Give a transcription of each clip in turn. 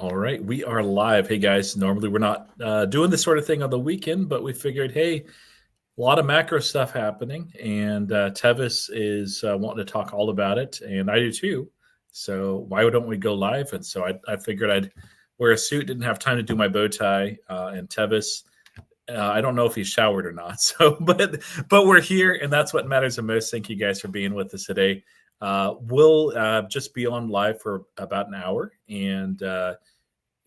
All right, we are live. Hey guys, normally we're not doing this sort of thing on the weekend, but we figured, hey, a lot of macro stuff happening, and Tevis is wanting to talk all about it, and I do too. So why don't we go live? And so I figured I'd wear a suit. Didn't have time to do my bow tie, and Tevis. I don't know if he showered or not. So, but we're here, and that's what matters the most. Thank you guys for being with us today. We'll just be on live for about an hour, and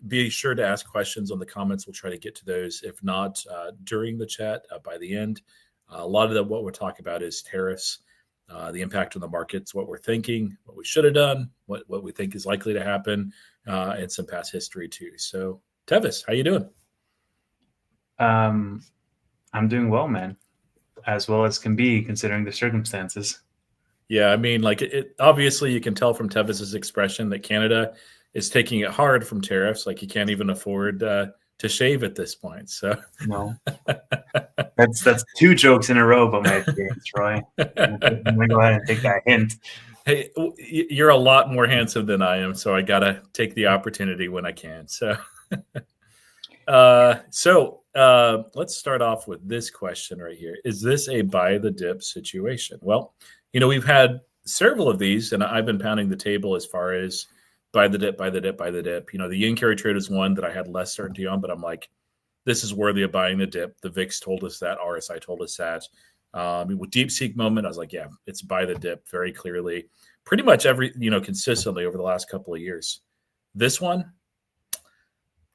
be sure to ask questions on the comments. We'll try to get to those. If not, during the chat, by the end. A lot of what we'll talk about is tariffs, the impact on the markets, what we're thinking, what we should have done, what we think is likely to happen, and some past history too. So, Tevis, how you doing? I'm doing well, man, as well as can be considering the circumstances. Yeah, I mean, like it obviously you can tell from Tevis's expression that Canada is taking it hard from tariffs. Like he can't even afford to shave at this point. So no, that's two jokes in a row about my experience, Troy. I'm gonna go ahead and take that hint. Hey, you're a lot more handsome than I am, so I gotta take the opportunity when I can. So, let's start off with this question right here: is this a buy the dip situation? Well, we've had several of these, and I've been pounding the table as far as buy the dip, buy the dip, buy the dip. The yen carry trade is one that I had less certainty on, but I'm like, this is worthy of buying the dip. The VIX told us that. RSI told us that. With DeepSeek moment, I was like, yeah, it's buy the dip very clearly. Pretty much consistently over the last couple of years. This one,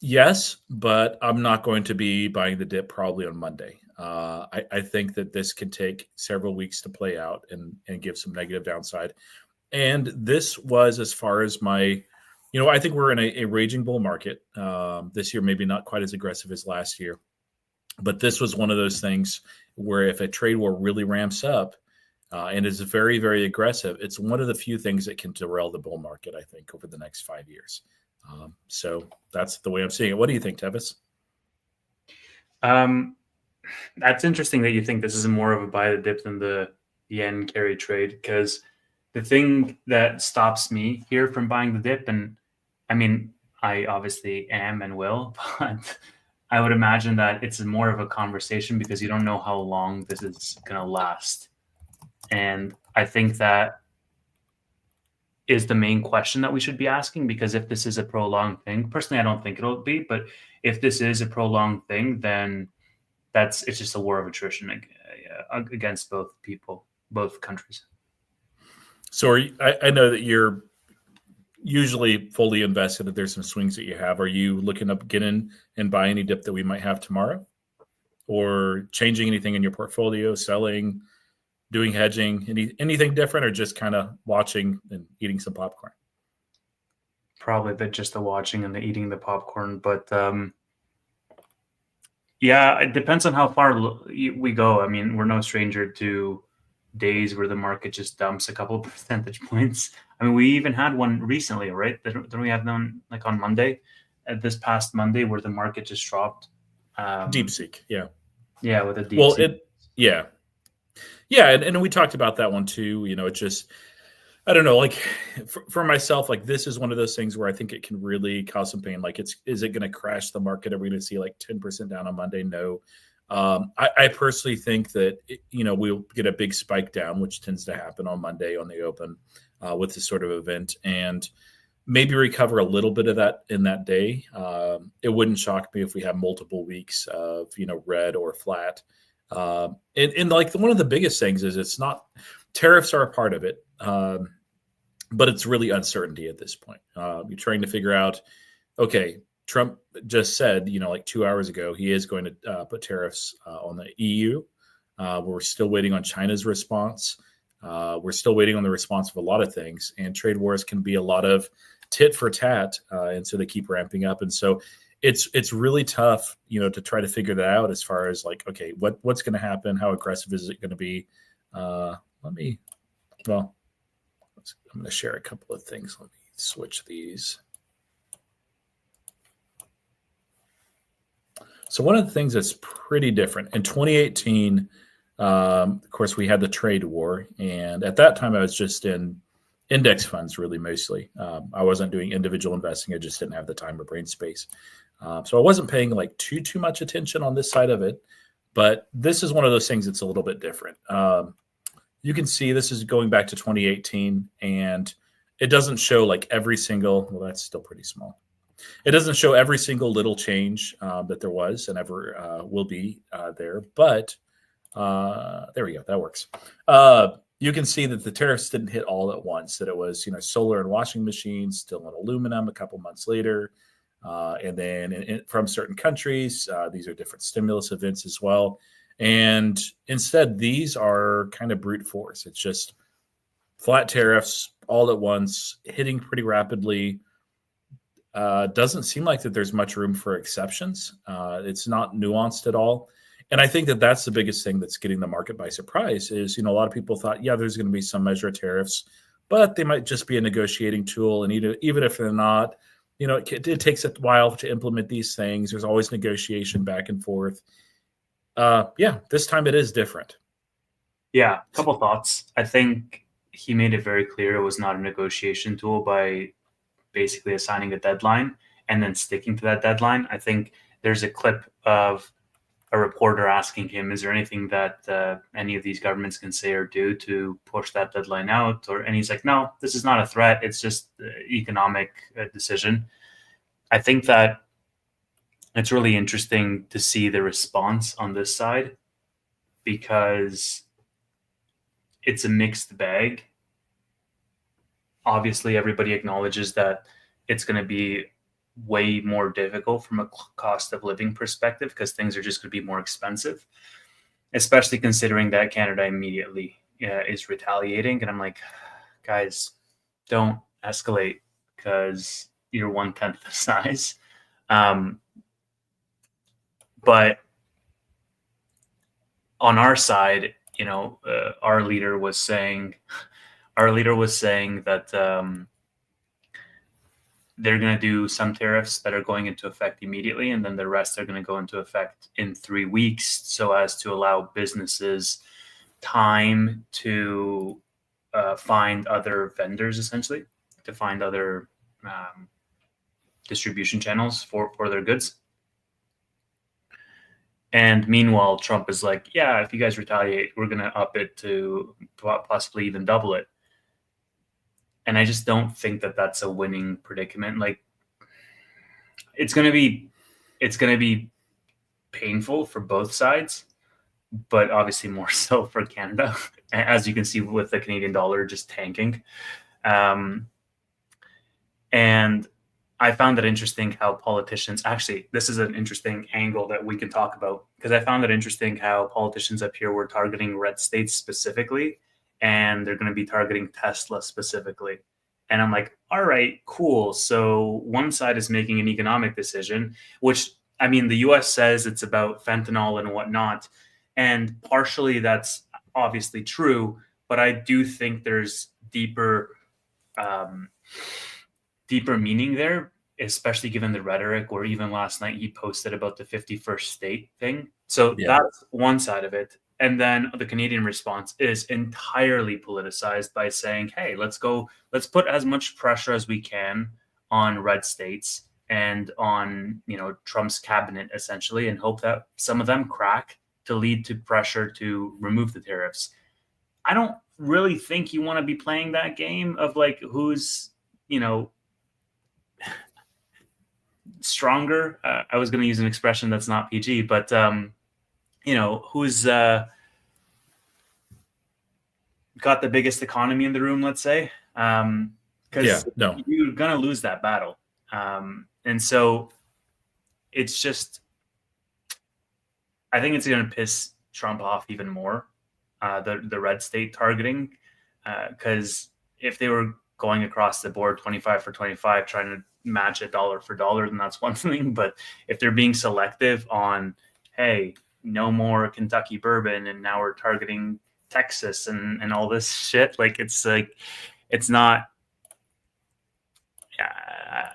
yes, but I'm not going to be buying the dip probably on Monday. I think that this can take several weeks to play out and give some negative downside. And this was as far as my, I think we're in a raging bull market this year, maybe not quite as aggressive as last year. But this was one of those things where if a trade war really ramps up and is very, very aggressive, it's one of the few things that can derail the bull market, I think, over the next 5 years. So that's the way I'm seeing it. What do you think, Tevis? That's interesting that you think this is more of a buy the dip than the yen carry trade, because the thing that stops me here from buying the dip, and I mean, I obviously am and will, but I would imagine that it's more of a conversation because you don't know how long this is going to last. And I think that is the main question that we should be asking, because if this is a prolonged thing, personally, I don't think it'll be, but if this is a prolonged thing, then it's just a war of attrition against both countries. So I know that you're usually fully invested, that there's some swings that you have. Are you looking up, get in and buy any dip that we might have tomorrow, or changing anything in your portfolio, selling, doing hedging, anything different, or just kind of watching and eating some popcorn? Probably just the watching and the eating the popcorn, but yeah, it depends on how far we go. I mean, we're no stranger to days where the market just dumps a couple of percentage points. I mean, we even had one recently, right? Didn't we have one like on Monday, this past Monday, where the market just dropped? DeepSeek, yeah. Yeah, with a DeepSeek. Well, yeah, and we talked about that one too. It just, I don't know, like for myself, like this is one of those things where I think it can really cause some pain. Like is it going to crash the market? Are we going to see like 10% down on Monday? No. I personally think that, we'll get a big spike down, which tends to happen on Monday on the open with this sort of event, and maybe recover a little bit of that in that day. It wouldn't shock me if we have multiple weeks of, red or flat. And like one of the biggest things is it's not, tariffs are a part of it, but it's really uncertainty at this point. You're trying to figure out, okay, Trump just said, like 2 hours ago, he is going to put tariffs on the EU. We're still waiting on China's response. We're still waiting on the response of a lot of things, and trade wars can be a lot of tit for tat. And so they keep ramping up. And so it's really tough, to try to figure that out as far as like, okay, what's going to happen? How aggressive is it going to be? I'm going to share a couple of things. Let me switch these. So one of the things that's pretty different in 2018, of course, we had the trade war, and at that time I was just in index funds, really mostly. I wasn't doing individual investing. I just didn't have the time or brain space. So I wasn't paying like too much attention on this side of it. But this is one of those things that's a little bit different. You can see this is going back to 2018, and it doesn't show like every single, well, that's still pretty small. It doesn't show every single little change that there was and ever will be there. But there we go. That works. You can see that the tariffs didn't hit all at once, that it was, solar and washing machines, still in aluminum a couple months later. And then from certain countries, these are different stimulus events as well. And instead, these are kind of brute force. It's just flat tariffs all at once, hitting pretty rapidly. Doesn't seem like that there's much room for exceptions. It's not nuanced at all. And I think that that's the biggest thing that's getting the market by surprise is, a lot of people thought, yeah, there's going to be some measure of tariffs, but they might just be a negotiating tool. And even if they're not, it takes a while to implement these things. There's always negotiation back and forth. This time it is different. Yeah, a couple thoughts. I think he made it very clear it was not a negotiation tool by basically assigning a deadline and then sticking to that deadline. I think there's a clip of a reporter asking him, is there anything that any of these governments can say or do to push that deadline out? And he's like, no, this is not a threat. It's just an economic decision. I think that it's really interesting to see the response on this side because it's a mixed bag. Obviously, everybody acknowledges that it's going to be way more difficult from a cost of living perspective because things are just going to be more expensive, especially considering that Canada immediately is retaliating. And I'm like, guys, don't escalate because you're 1/10 the size. But on our side, our leader was saying that they're going to do some tariffs that are going into effect immediately, and then the rest are going to go into effect in 3 weeks, so as to allow businesses time to find other vendors, essentially, to find other distribution channels for their goods. And meanwhile, Trump is like, yeah, if you guys retaliate, we're going to up it to possibly even double it. And I just don't think that that's a winning predicament. Like, it's going to be painful for both sides, but obviously more so for Canada, as you can see with the Canadian dollar just tanking. And I found it interesting how politicians, actually, this is an interesting angle that we can talk about, because I found it interesting how politicians up here were targeting red states specifically, and they're going to be targeting Tesla specifically. And I'm like, all right, cool. So one side is making an economic decision, which, I mean, the US says it's about fentanyl and whatnot. And partially that's obviously true, but I do think there's deeper meaning there, especially given the rhetoric, or even last night he posted about the 51st state thing. So that's one side of it. And then the Canadian response is entirely politicized by saying, hey, let's put as much pressure as we can on red states and on, Trump's cabinet, essentially, and hope that some of them crack to lead to pressure to remove the tariffs. I don't really think you want to be playing that game of like, who's, stronger. I was going to use an expression that's not PG, but who's got the biggest economy in the room, let's say, because you're going to lose that battle. And so it's just, I think it's going to piss Trump off even more, the red state targeting, because if they were going across the board 25 for 25, trying to match it dollar for dollar, then that's one thing. But if they're being selective on, hey, no more Kentucky bourbon, and now we're targeting Texas and all this shit, it's not.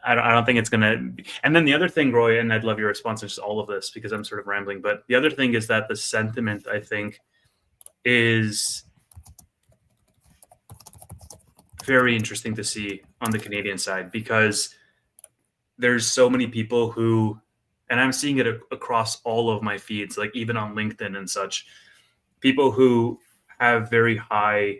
I don't think it's gonna. And then the other thing, Roy, and I'd love your response to just all of this because I'm sort of rambling. But the other thing is that the sentiment, I think, is very interesting to see on the Canadian side, because there's so many people who, and I'm seeing it across all of my feeds, like even on LinkedIn and such, people who have very high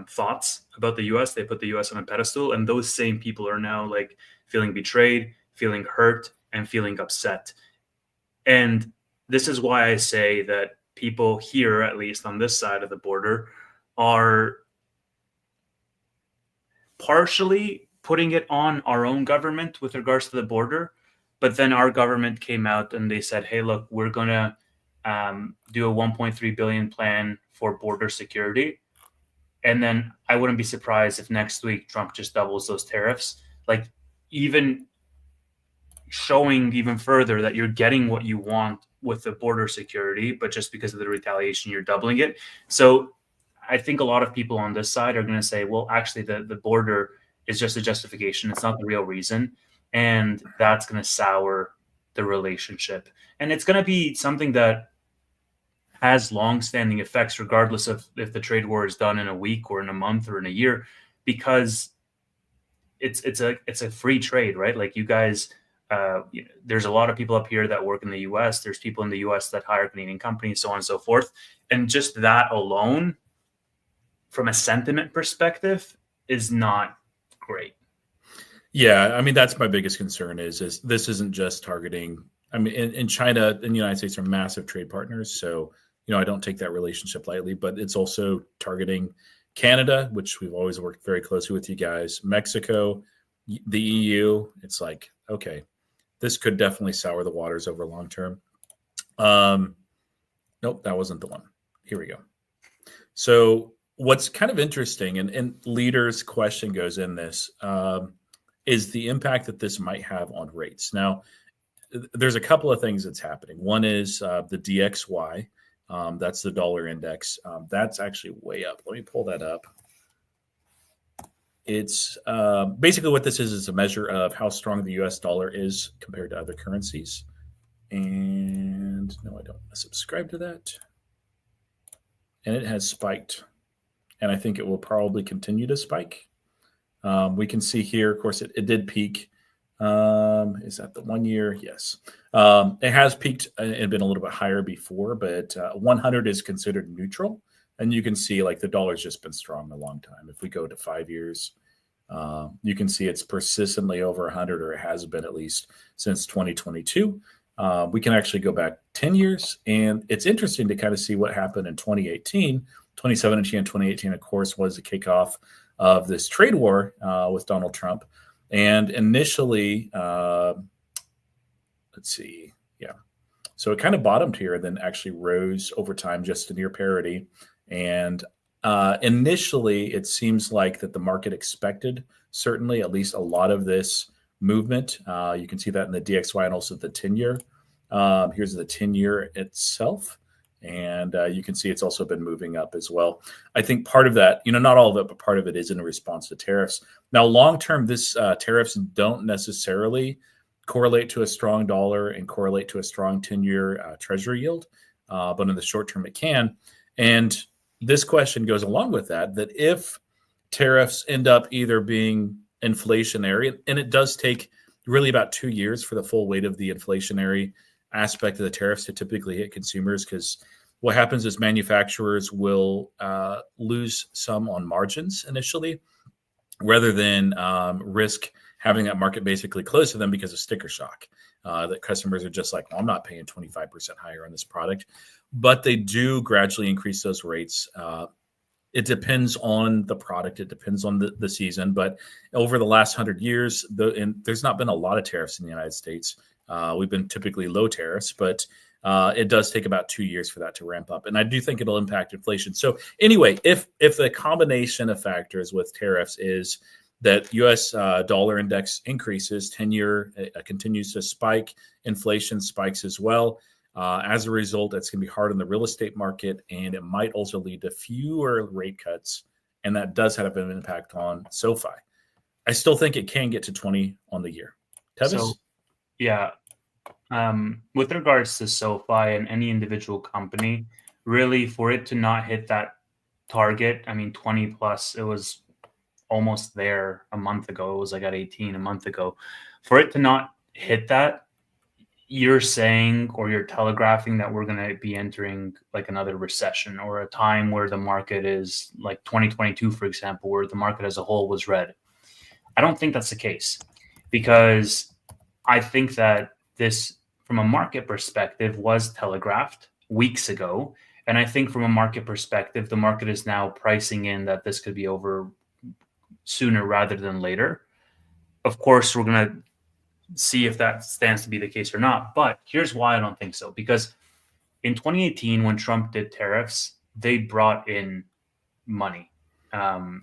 thoughts about the US. They put the US on a pedestal, and those same people are now like feeling betrayed, feeling hurt, and feeling upset. And this is why I say that people here, at least on this side of the border, are partially putting it on our own government with regards to the border. But then our government came out and they said, hey, look, we're going to do a 1.3 billion plan for border security. And then I wouldn't be surprised if next week Trump just doubles those tariffs, like even showing even further that you're getting what you want with the border security, but just because of the retaliation, you're doubling it. So I think a lot of people on this side are going to say, well, actually, the border is just a justification. It's not the real reason. And that's going to sour the relationship. And it's going to be something that has long-standing effects, regardless of if the trade war is done in a week or in a month or in a year, because it's a free trade, right? Like you guys, there's a lot of people up here that work in the U.S. There's people in the U.S. that hire Canadian companies, so on and so forth. And just that alone, from a sentiment perspective, is not great. Yeah, I mean that's my biggest concern is this isn't just targeting. I mean, in China and the United States are massive trade partners, so I don't take that relationship lightly. But it's also targeting Canada, which we've always worked very closely with you guys, Mexico, the EU. It's like, okay, this could definitely sour the waters over long term. Nope, that wasn't the one. Here we go. So what's kind of interesting, and leaders' question goes in this, is the impact that this might have on rates. Now, there's a couple of things that's happening. One is the DXY. That's the dollar index. That's actually way up. Let me pull that up. It's basically what this is a measure of how strong the US dollar is compared to other currencies. And no, I don't subscribe to that. And it has spiked. And I think it will probably continue to spike. We can see here, of course, it did peak. Is that the 1 year? Yes. It has peaked and been a little bit higher before, but 100 is considered neutral. And you can see like the dollar's just been strong a long time. If we go to 5 years, you can see it's persistently over 100, or it has been at least since 2022. We can actually go back 10 years, and it's interesting to kind of see what happened in 2018. 2017 and 2018, of course, was the kickoff of this trade war with Donald Trump. And initially, let's see, yeah. So it kind of bottomed here and then actually rose over time just to near parity. And initially, it seems like that the market expected, certainly, at least a lot of this movement. You can see that in the DXY and also the 10-year. Here's the 10-year itself. And you can see it's also been moving up as well. I think part of that, not all of it, but part of it is in response to tariffs. Now, long term, this tariffs don't necessarily correlate to a strong dollar and correlate to a strong 10-year treasury yield. But in the short term, it can. And this question goes along with that if tariffs end up either being inflationary, and it does take really about 2 years for the full weight of the inflationary aspect of the tariffs to typically hit consumers, because what happens is manufacturers will lose some on margins initially rather than risk having that market basically close to them because of sticker shock. That customers are just like, well, I'm not paying 25% higher on this product. But they do gradually increase those rates. It depends on the product. It depends on the season. But over the last 100 years, there's not been a lot of tariffs in the United States. We've been typically low tariffs, but it does take about 2 years for that to ramp up. And I do think it'll impact inflation. So anyway, if the combination of factors with tariffs is that U.S. dollar index increases, 10-year continues to spike, inflation spikes as well. As a result, it's going to be hard on the real estate market, and it might also lead to fewer rate cuts, and that does have an impact on SoFi. I still think it can get to 20 on the year. Tevis? So, yeah. With regards to SoFi and any individual company, really for it to not hit that target. I mean, 20 plus, it was almost there a month ago. It was like at 18 a month ago. For it to not hit that, you're saying or you're telegraphing that we're going to be entering like another recession or a time where the market is like 2022, for example, where the market as a whole was red. I don't think that's the case, because I think that this, from a market perspective, was telegraphed weeks ago. And I think from a market perspective, the market is now pricing in that this could be over sooner rather than later. Of course, we're going to see if that stands to be the case or not. But here's why I don't think so. Because in 2018, when Trump did tariffs, they brought in money. And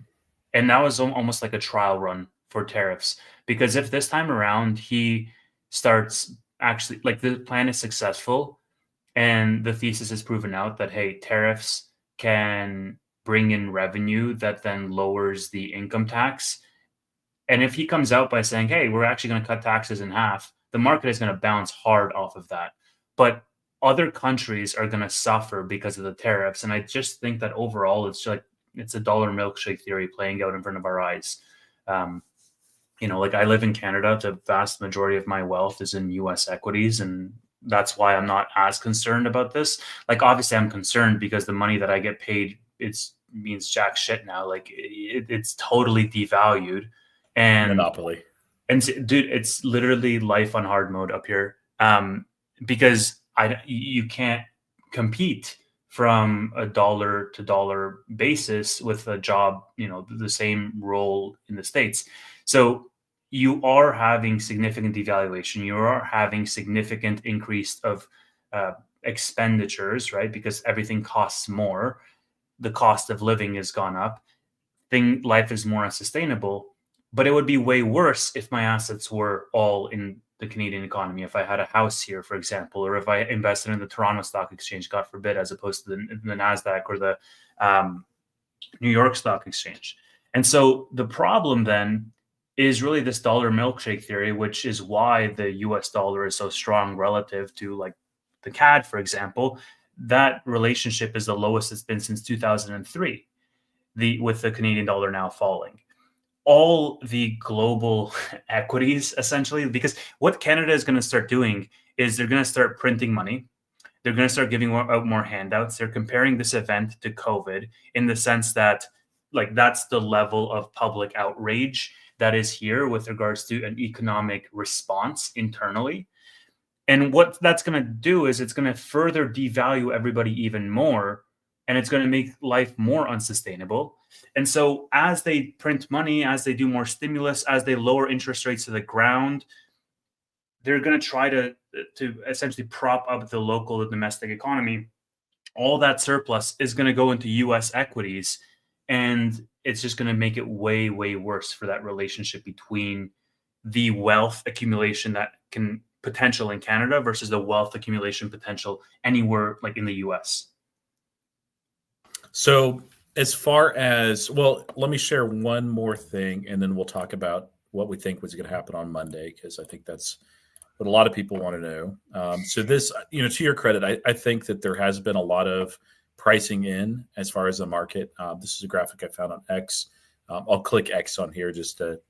that was almost like a trial run for tariffs. Because if this time around he starts actually, like, the plan is successful and the thesis is proven out that, hey, tariffs can bring in revenue that then lowers the income tax. And if he comes out by saying, hey, we're actually going to cut taxes in half, the market is going to bounce hard off of that. But other countries are going to suffer because of the tariffs. And I just think that overall, it's a dollar milkshake theory playing out in front of our eyes. Like, I live in Canada. The vast majority of my wealth is in US equities. And that's why I'm not as concerned about this. Like, obviously I'm concerned because the money that I get paid, means jack shit now. Like, it's totally devalued. And Monopoly. And dude, it's literally life on hard mode up here. Because you can't compete from a dollar to dollar basis with a job, the same role in the States. So you are having significant devaluation. You are having significant increase of expenditures, right? Because everything costs more. The cost of living has gone up. Life is more unsustainable. But it would be way worse if my assets were all in the Canadian economy. If I had a house here, for example, or if I invested in the Toronto Stock Exchange, God forbid, as opposed to the NASDAQ or the New York Stock Exchange. And so the problem then is really this dollar milkshake theory, which is why the US dollar is so strong relative to, like, the CAD, for example. That relationship is the lowest it's been since 2003, with the Canadian dollar now falling. All the global equities, essentially, because what Canada is going to start doing is they're going to start printing money. They're going to start giving out more handouts. They're comparing this event to COVID in the sense that, like, that's the level of public outrage that is here with regards to an economic response internally. And what that's going to do is it's going to further devalue everybody even more, and it's going to make life more unsustainable. And so as they print money, as they do more stimulus, as they lower interest rates to the ground, they're going to try to essentially prop up the local, the domestic economy. All that surplus is going to go into US equities, and it's just going to make it way, way worse for that relationship between the wealth accumulation that can potential in Canada versus the wealth accumulation potential anywhere, like in the US. So as far as, well, let me share one more thing, and then we'll talk about what we think was going to happen on Monday, because I think that's what a lot of people want to know. So this, to your credit, I think that there has been a lot of pricing in as far as the market. This is a graphic I found on X. I'll click X on here just to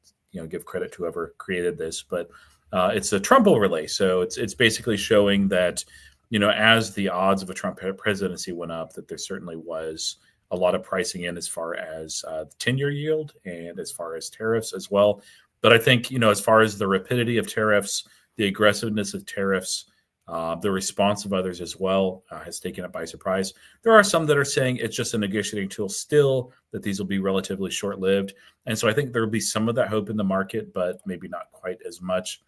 give credit to whoever created this, but it's a Trump overlay. So it's basically showing that as the odds of a Trump presidency went up, that there certainly was a lot of pricing in as far as the 10-year yield and as far as tariffs as well. But I think, as far as the rapidity of tariffs, the aggressiveness of tariffs, the response of others as well has taken it by surprise. There are some that are saying it's just a negotiating tool still, that these will be relatively short-lived. And so I think there will be some of that hope in the market, but maybe not quite as much.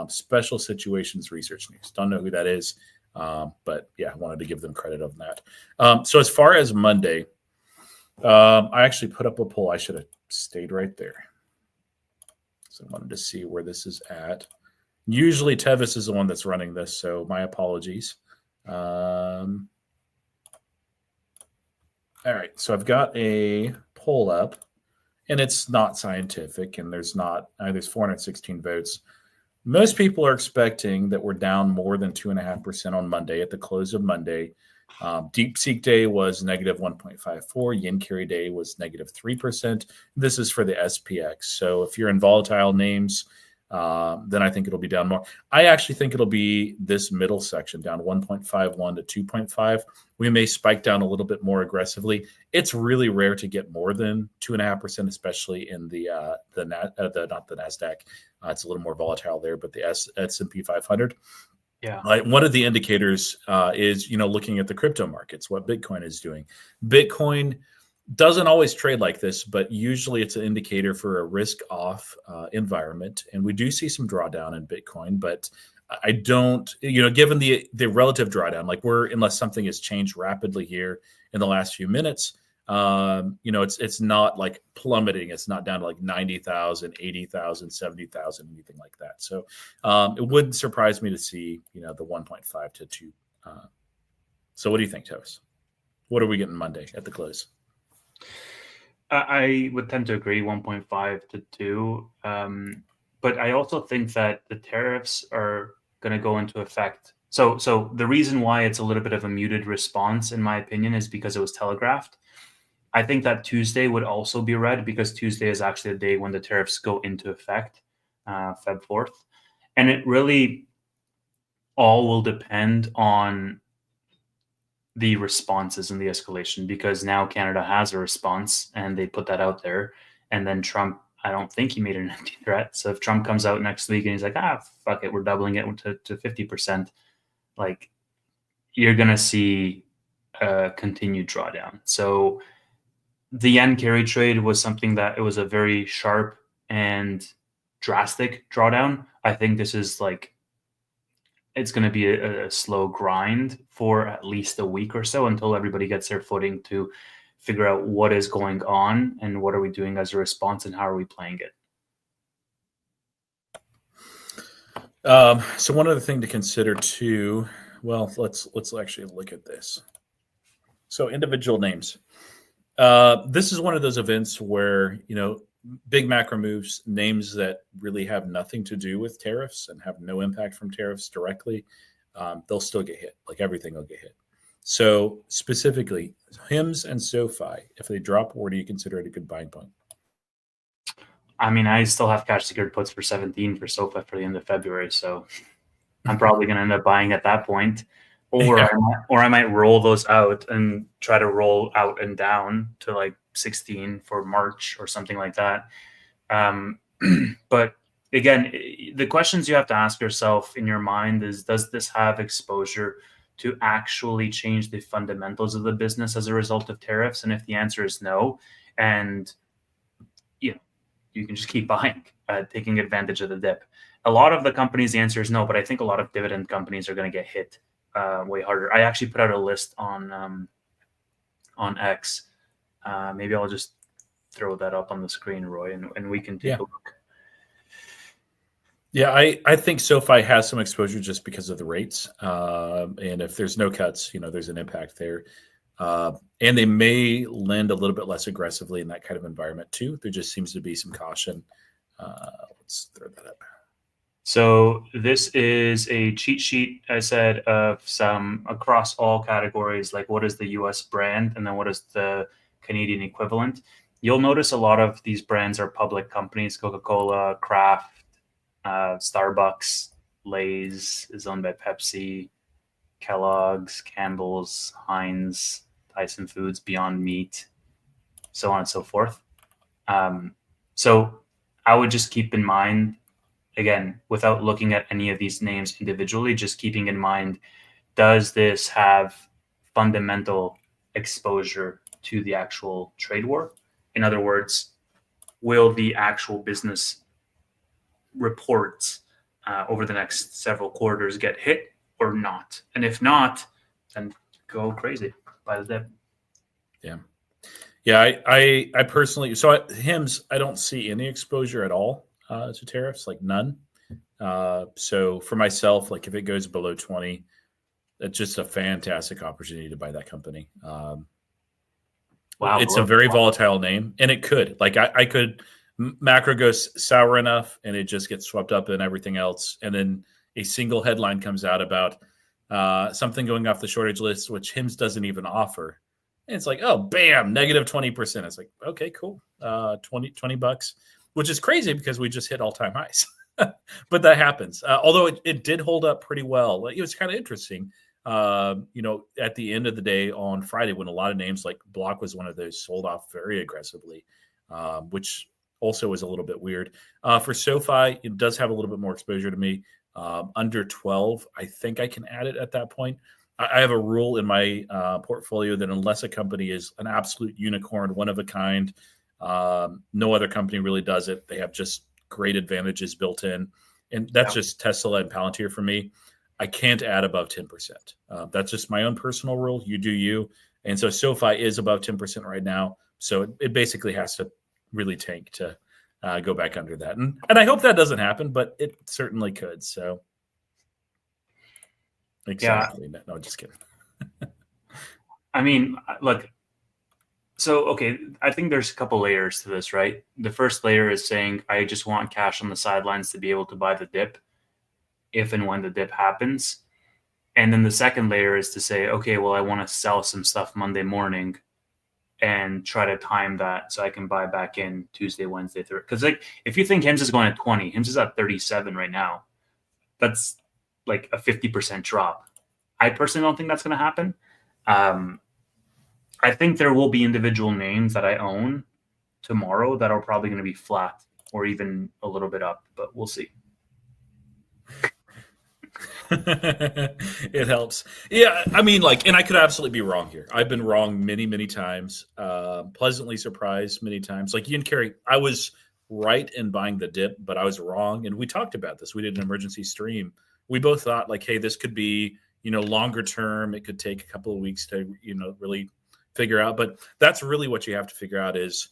Special Situations Research News. Don't know who that is. But yeah, I wanted to give them credit on that. So as far as Monday, I actually put up a poll. I should have stayed right there. So I wanted to see where this is at. Usually Tevis is the one that's running this, so my apologies. All right, so I've got a poll up, and it's not scientific, and there's 416 votes. Most people are expecting that we're down more than 2.5% on Monday at the close of Monday. Deep Seek Day was negative 1.54. Yen Carry Day was negative 3%. This is for the SPX. So if you're in volatile names, then I think it'll be down more. I actually think it'll be this middle section, down 1.51 to 2.5. We may spike down a little bit more aggressively. It's really rare to get more than 2.5%, especially in not the NASDAQ. It's a little more volatile there, but the S&P 500. Yeah. One of the indicators is, looking at the crypto markets, what Bitcoin is doing. Bitcoin doesn't always trade like this, but usually it's an indicator for a risk-off environment. And we do see some drawdown in Bitcoin, but I don't, given the relative drawdown, unless something has changed rapidly here in the last few minutes, it's not like plummeting. It's not down to like 90,000, 80,000, 70,000, anything like that. So it wouldn't surprise me to see, the 1.5 to 2. So what do you think, Tariffs? What are we getting Monday at the close? I would tend to agree 1.5 to 2. But I also think that the tariffs are going to go into effect. So the reason why it's a little bit of a muted response, in my opinion, is because it was telegraphed. I think that Tuesday would also be read because Tuesday is actually the day when the tariffs go into effect, Feb 4th. And it really all will depend on the responses and the escalation, because now Canada has a response and they put that out there. And then Trump, I don't think he made an empty threat. So if Trump comes out next week and he's like, fuck it, we're doubling it to 50%, like, you're going to see a continued drawdown. So the yen carry trade was something that it was a very sharp and drastic drawdown. I think this is it's going to be a slow grind for at least a week or so until everybody gets their footing to figure out what is going on and what are we doing as a response and how are we playing it. So one other thing to consider too, well, let's actually look at this. So individual names. This is one of those events where, big macro moves, names that really have nothing to do with tariffs and have no impact from tariffs directly, they'll still get hit. Like everything will get hit. So specifically, HIMS and SoFi, if they drop, where do you consider it a good buying point? I mean, I still have cash secured puts for 17 for SoFi for the end of February, so I'm probably going to end up buying at that point. Or I might roll those out and try to roll out and down to 16 for March or something like that. But again, the questions you have to ask yourself in your mind is, does this have exposure to actually change the fundamentals of the business as a result of tariffs? And if the answer is no, and you can just keep buying, taking advantage of the dip. A lot of the companies, the answer is no, but I think a lot of dividend companies are going to get hit way harder. I actually put out a list on X. Maybe I'll just throw that up on the screen, Roy, and we can take a look. Yeah, I think SoFi has some exposure just because of the rates. And if there's no cuts, there's an impact there. And they may lend a little bit less aggressively in that kind of environment too. There just seems to be some caution. Let's throw that up. So this is a cheat sheet, I said, of some across all categories, like what is the US brand and then what is the Canadian equivalent. You'll notice a lot of these brands are public companies: Coca-Cola, Kraft, Starbucks, Lay's is owned by Pepsi, Kellogg's, Campbell's, Heinz, Tyson Foods, Beyond Meat, so on and so forth. So I would just keep in mind, again, without looking at any of these names individually, just keeping in mind, does this have fundamental exposure to the actual trade war? In other words, will the actual business reports over the next several quarters get hit or not? And if not, then go crazy, buy the dip. Yeah, I personally, so at HIMS, I don't see any exposure at all to tariffs, none. So for myself, if it goes below 20, it's just a fantastic opportunity to buy that company. Wow, it's a very volatile name, and it could, I could, macro goes sour enough and it just gets swept up in everything else. And then a single headline comes out about something going off the shortage list, which HIMS doesn't even offer. And it's like, oh, bam, negative 20%. It's like, okay, cool. 20 bucks, which is crazy because we just hit all-time highs. But that happens. Although it did hold up pretty well. It was kind of interesting. At the end of the day on Friday, when a lot of names like Block was one of those sold off very aggressively, which also was a little bit weird. For SoFi, it does have a little bit more exposure to me. Under 12, I think I can add it at that point. I have a rule in my portfolio that unless a company is an absolute unicorn, one of a kind, no other company really does it. They have just great advantages built in. And that's just Tesla and Palantir for me. I can't add above 10%. That's just my own personal rule. You do you. And so SoFi is above 10% right now. So it basically has to really tank to go back under that. And I hope that doesn't happen, but it certainly could. So exactly. Yeah. No, just kidding. I mean, look, so, okay, I think there's a couple layers to this, right? The first layer is saying, I just want cash on the sidelines to be able to buy the dip if and when the dip happens. And then the second layer is to say, okay, well, I want to sell some stuff Monday morning and try to time that so I can buy back in Tuesday, Wednesday, Thursday. Because like, if you think HIMS is going at 20, HIMS is at 37 right now. That's like a 50% drop. I personally don't think that's going to happen. I think there will be individual names that I own tomorrow that are probably going to be flat or even a little bit up, but we'll see. It helps. Yeah, I mean, and I could absolutely be wrong here. I've been wrong many, many times. Pleasantly surprised many times. Like Ian Carey, I was right in buying the dip, but I was wrong. And we talked about this. We did an emergency stream. We both thought like, hey, this could be, longer term. It could take a couple of weeks to, really figure out. But that's really what you have to figure out is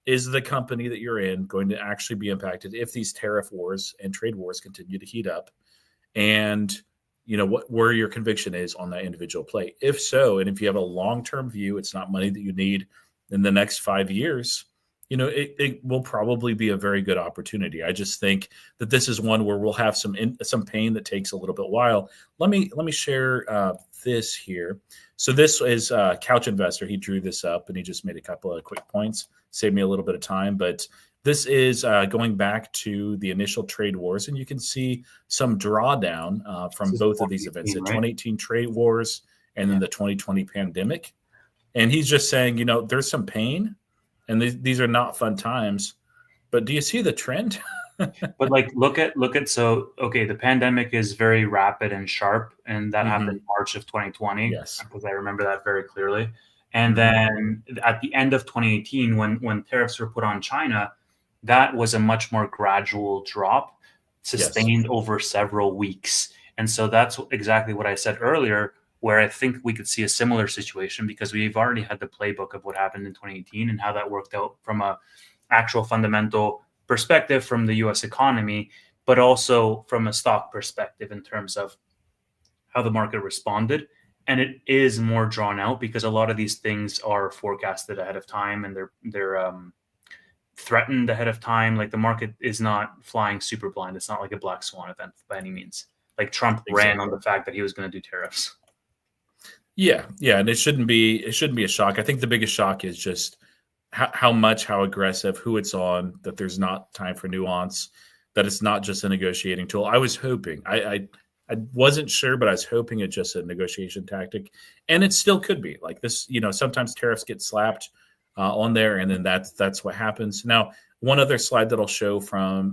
the company that you're in going to actually be impacted if these tariff wars and trade wars continue to heat up? And where your conviction is on that individual play. If so, and if you have a long-term view, it's not money that you need in the next 5 years, it will probably be a very good opportunity. I just think that this is one where we'll have some pain that takes a little bit while. Let me share this here. So this is Couch Investor. He drew this up and he just made a couple of quick points, saved me a little bit of time, but this is going back to the initial trade wars, and you can see some drawdown from both of these events, the 2018 trade wars and then the 2020 pandemic. And he's just saying, there's some pain, and these are not fun times. But do you see the trend? But look at so okay, the pandemic is very rapid and sharp, and that happened March of 2020. Yes, because I remember that very clearly. And then at the end of 2018, when tariffs were put on China, that was a much more gradual drop, sustained over several weeks. And so that's exactly what I said earlier, where I think we could see a similar situation because we've already had the playbook of what happened in 2018 and how that worked out from a actual fundamental perspective from the US economy, but also from a stock perspective in terms of how the market responded. And it is more drawn out because a lot of these things are forecasted ahead of time and they're threatened ahead of time. Like the market is not flying super blind. It's not like a black swan event by any means. Like Trump ran on the fact that he was going to do tariffs. Yeah, and it shouldn't be a shock. I think the biggest shock is just how aggressive, who it's on, that there's not time for nuance, that it's not just a negotiating tool. I was hoping, I wasn't sure, but I was hoping it's just a negotiation tactic, and it still could be like this. Sometimes tariffs get slapped on there, and then that's what happens. Now, one other slide that I'll show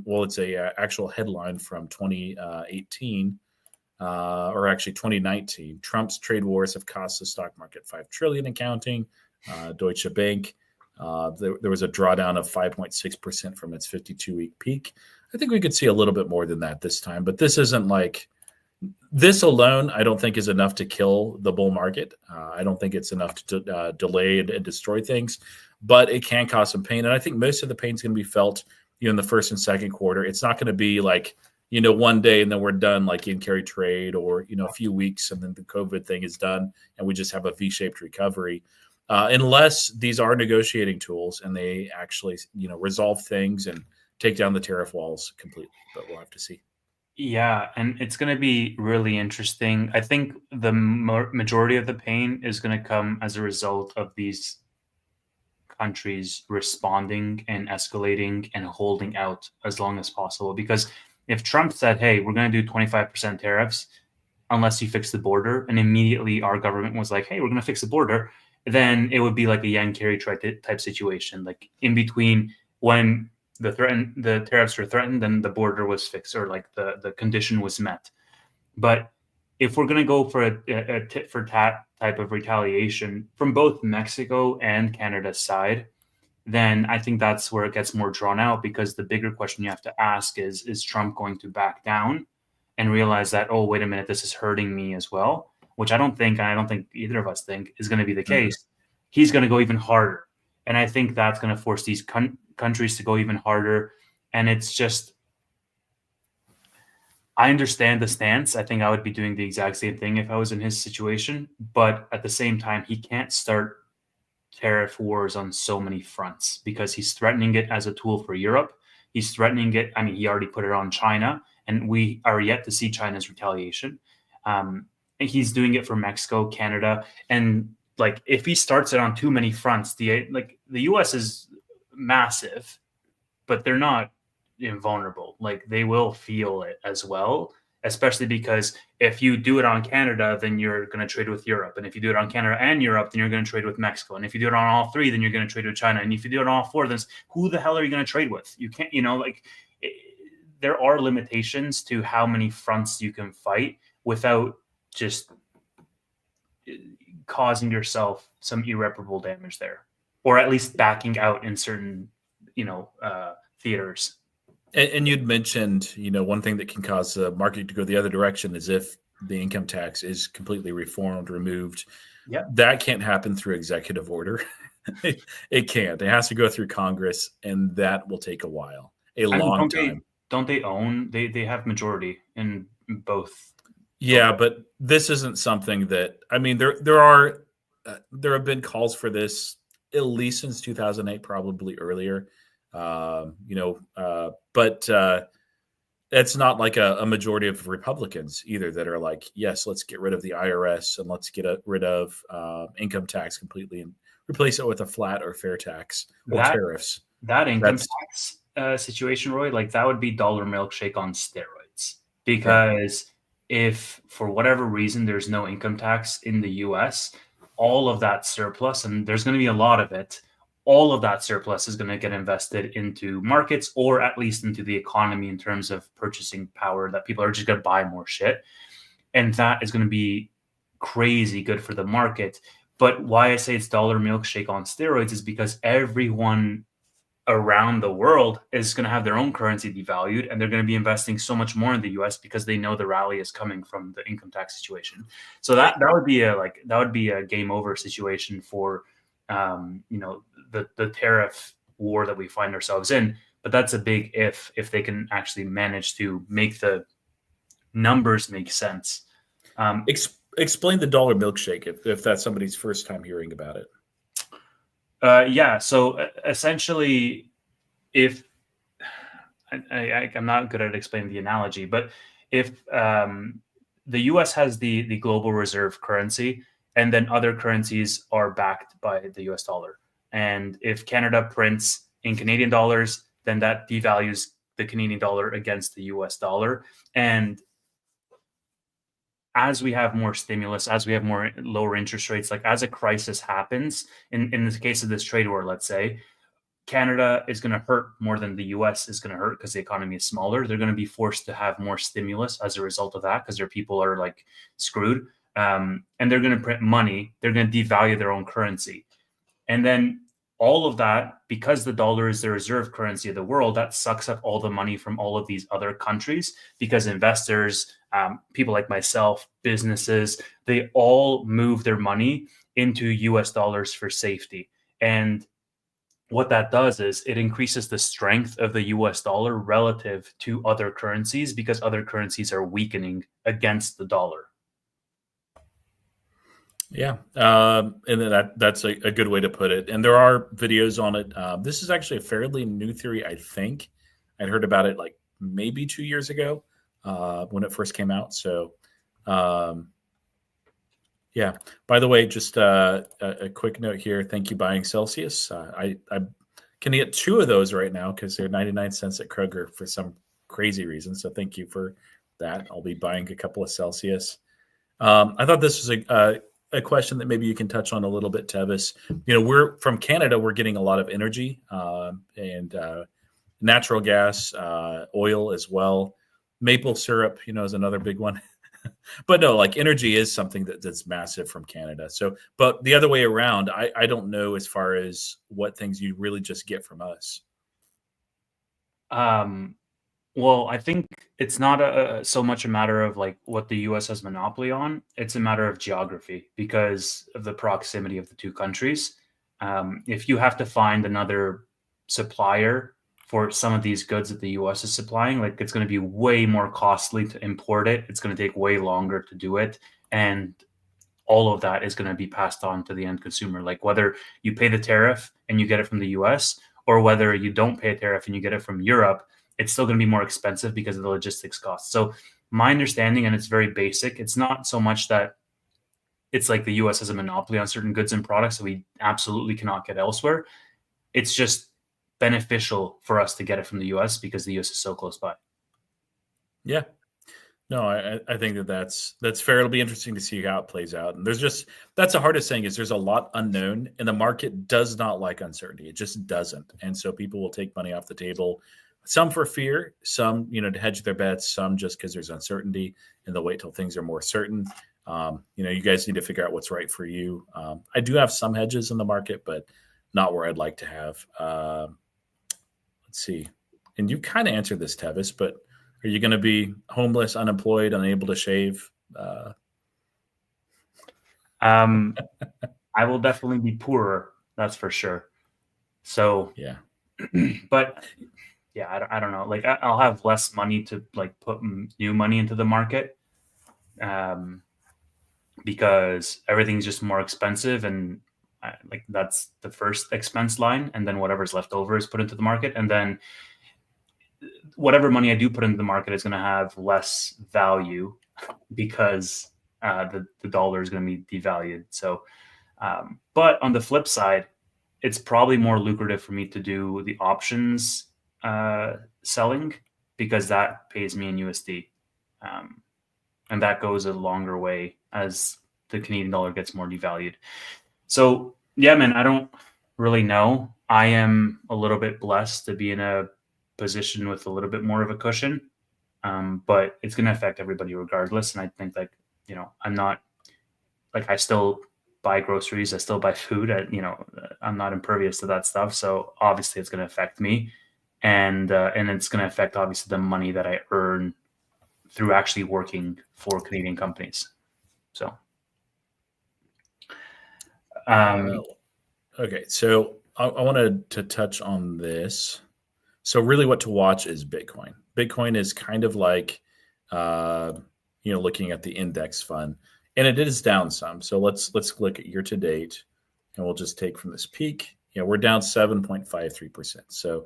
it's a actual headline from 2018. Or actually 2019, Trump's trade wars have cost the stock market $5 trillion in counting. Deutsche Bank, there was a drawdown of 5.6% from its 52-week peak. I think we could see a little bit more than that this time, but this isn't this alone, I don't think is enough to kill the bull market. I don't think it's enough to delay and destroy things, but it can cause some pain. And I think most of the pain is going to be felt in the first and second quarter. It's not going to be one day and then we're done like in carry trade, or a few weeks and then the COVID thing is done and we just have a V-shaped recovery, unless these are negotiating tools and they actually resolve things and take down the tariff walls completely. But we'll have to see. Yeah, and it's going to be really interesting. I think the majority of the pain is going to come as a result of these countries responding and escalating and holding out as long as possible. Because if Trump said, hey, we're going to do 25% tariffs unless you fix the border, and immediately our government was like, hey, we're going to fix the border, then it would be like a Yang Kerry type situation. Like in between when the tariffs were threatened, then the border was fixed or like the condition was met. But if we're going to go for a tit for tat type of retaliation from both Mexico and Canada's side, then I think that's where it gets more drawn out because the bigger question you have to ask is Trump going to back down and realize that, oh, wait a minute, this is hurting me as well, which I don't think, and I don't think either of us think is going to be the Mhm. case. He's going to go even harder. And I think that's going to force these countries to go even harder. And it's just, I understand the stance. I think I would be doing the exact same thing if I was in his situation. But at the same time, he can't start tariff wars on so many fronts because he's threatening it as a tool for Europe. He's threatening it. I mean, he already put it on China, and we are yet to see China's retaliation. And he's doing it for Mexico, Canada, and like if he starts it on too many fronts, the U.S. is massive, but they're not invulnerable. Like they will feel it as well, especially because if you do it on Canada, then you're going to trade with Europe. And if you do it on Canada and Europe, then you're going to trade with Mexico. And if you do it on all three, then you're going to trade with China. And if you do it on all four, then who the hell are you going to trade with? You can't, it, there are limitations to how many fronts you can fight without just causing yourself some irreparable damage there, or at least backing out in certain, theaters. And you'd mentioned, one thing that can cause the market to go the other direction is if the income tax is completely reformed, removed. Yeah. That can't happen through executive order. It can't. It has to go through Congress, and that will take a while, a I mean, long time. don't they own they have majority in both? Yeah, but this isn't something that there have been calls for this at least since 2008, probably earlier. But it's not like a majority of Republicans either that are like, yes, let's get rid of the IRS and let's get rid of income tax completely and replace it with a flat or fair tax or that tariffs. that income That's tax situation, Roy, like that would be dollar milkshake on steroids. yeah, Because if for whatever reason there's no income tax in the US, all of that surplus, and there's going to be a lot of it, all of that surplus is going to get invested into markets or at least into the economy in terms of purchasing power that people are just going to buy more shit. And that is going to be crazy good for the market. But why I say it's dollar milkshake on steroids is because everyone around the world is going to have their own currency devalued and they're going to be investing so much more in the US because they know the rally is coming from the income tax situation. So that would be a game over situation for the tariff war that we find ourselves in. But that's a big if they can actually manage to make the numbers make sense. explain the dollar milkshake if that's somebody's first time hearing about it. Yeah. So essentially, if I'm not good at explaining the analogy, but if the U.S. has the global reserve currency, and then other currencies are backed by the U.S. dollar, and if Canada prints in Canadian dollars, then that devalues the Canadian dollar against the U.S. dollar, and as we have more stimulus, as we have more lower interest rates, like as a crisis happens, in the case of this trade war, let's say, Canada is going to hurt more than the US is going to hurt because the economy is smaller. They're going to be forced to have more stimulus as a result of that because their people are like screwed. And they're going to print money. They're going to devalue their own currency. And then all of that, because the dollar is the reserve currency of the world, that sucks up all the money from all of these other countries because investors, people like myself, businesses, they all move their money into US dollars for safety. And what that does is it increases the strength of the US dollar relative to other currencies because other currencies are weakening against the dollar. Yeah, and then that's a good way to put it. And there are videos on it. This is actually a fairly new theory, I think. I heard about it like maybe 2 years ago. when it first came out. So, um, yeah. By the way, just a quick note here. Thank you, buying Celsius. I can get two of those right now because they're 99 cents at Kroger for some crazy reason. So thank you for that. I'll be buying a couple of Celsius. I thought this was a question that maybe you can touch on a little bit, Tevis. We're from Canada. We're getting a lot of energy and natural gas, oil as well. Maple syrup, is another big one. But no, like energy is something that's massive from Canada. So, but the other way around, I don't know as far as what things you really just get from us. Um, well, I think it's not so much a matter of like what the U.S. has monopoly on. It's a matter of geography because of the proximity of the two countries. If you have to find another supplier for some of these goods that the U.S. is supplying, like it's going to be way more costly to import it. It's going to take way longer to do it, and all of that is going to be passed on to the end consumer. Like whether you pay the tariff and you get it from the US or whether you don't pay a tariff and you get it from Europe, it's still going to be more expensive because of the logistics costs. So my understanding, and it's very basic, it's not so much that it's like the US has a monopoly on certain goods and products that we absolutely cannot get elsewhere. It's just beneficial for us to get it from the US because the US is so close by. Yeah. No, I think that's fair. It'll be interesting to see how it plays out. And that's the hardest thing is there's a lot unknown, and the market does not like uncertainty. It just doesn't. And so people will take money off the table, some for fear, some, to hedge their bets, some just because there's uncertainty and they'll wait till things are more certain. You guys need to figure out what's right for you. I do have some hedges in the market, but not where I'd like to have. Let's see. And you kind of answered this, Tevis, but are you going to be homeless, unemployed, unable to shave? I will definitely be poorer. That's for sure. So, yeah. But yeah, I don't know. Like I'll have less money to like put new money into the market, because everything's just more expensive, and like that's the first expense line, and then whatever's left over is put into the market, and then whatever money I do put into the market is going to have less value because the dollar is going to be devalued. So, but on the flip side, it's probably more lucrative for me to do the options selling because that pays me in USD. And that goes a longer way as the Canadian dollar gets more devalued. So, yeah, man, I don't really know. I am a little bit blessed to be in a position with a little bit more of a cushion, but it's going to affect everybody regardless. And I think I'm not like I still buy groceries, I still buy food. I'm not impervious to that stuff. So obviously it's going to affect me, and it's going to affect obviously the money that I earn through actually working for Canadian companies. So, okay. So I wanted to touch on this. So really what to watch is Bitcoin. Bitcoin is kind of like, looking at the index fund, and it is down some. So let's look at year to date, and we'll just take from this peak. We're down 7.53%. So,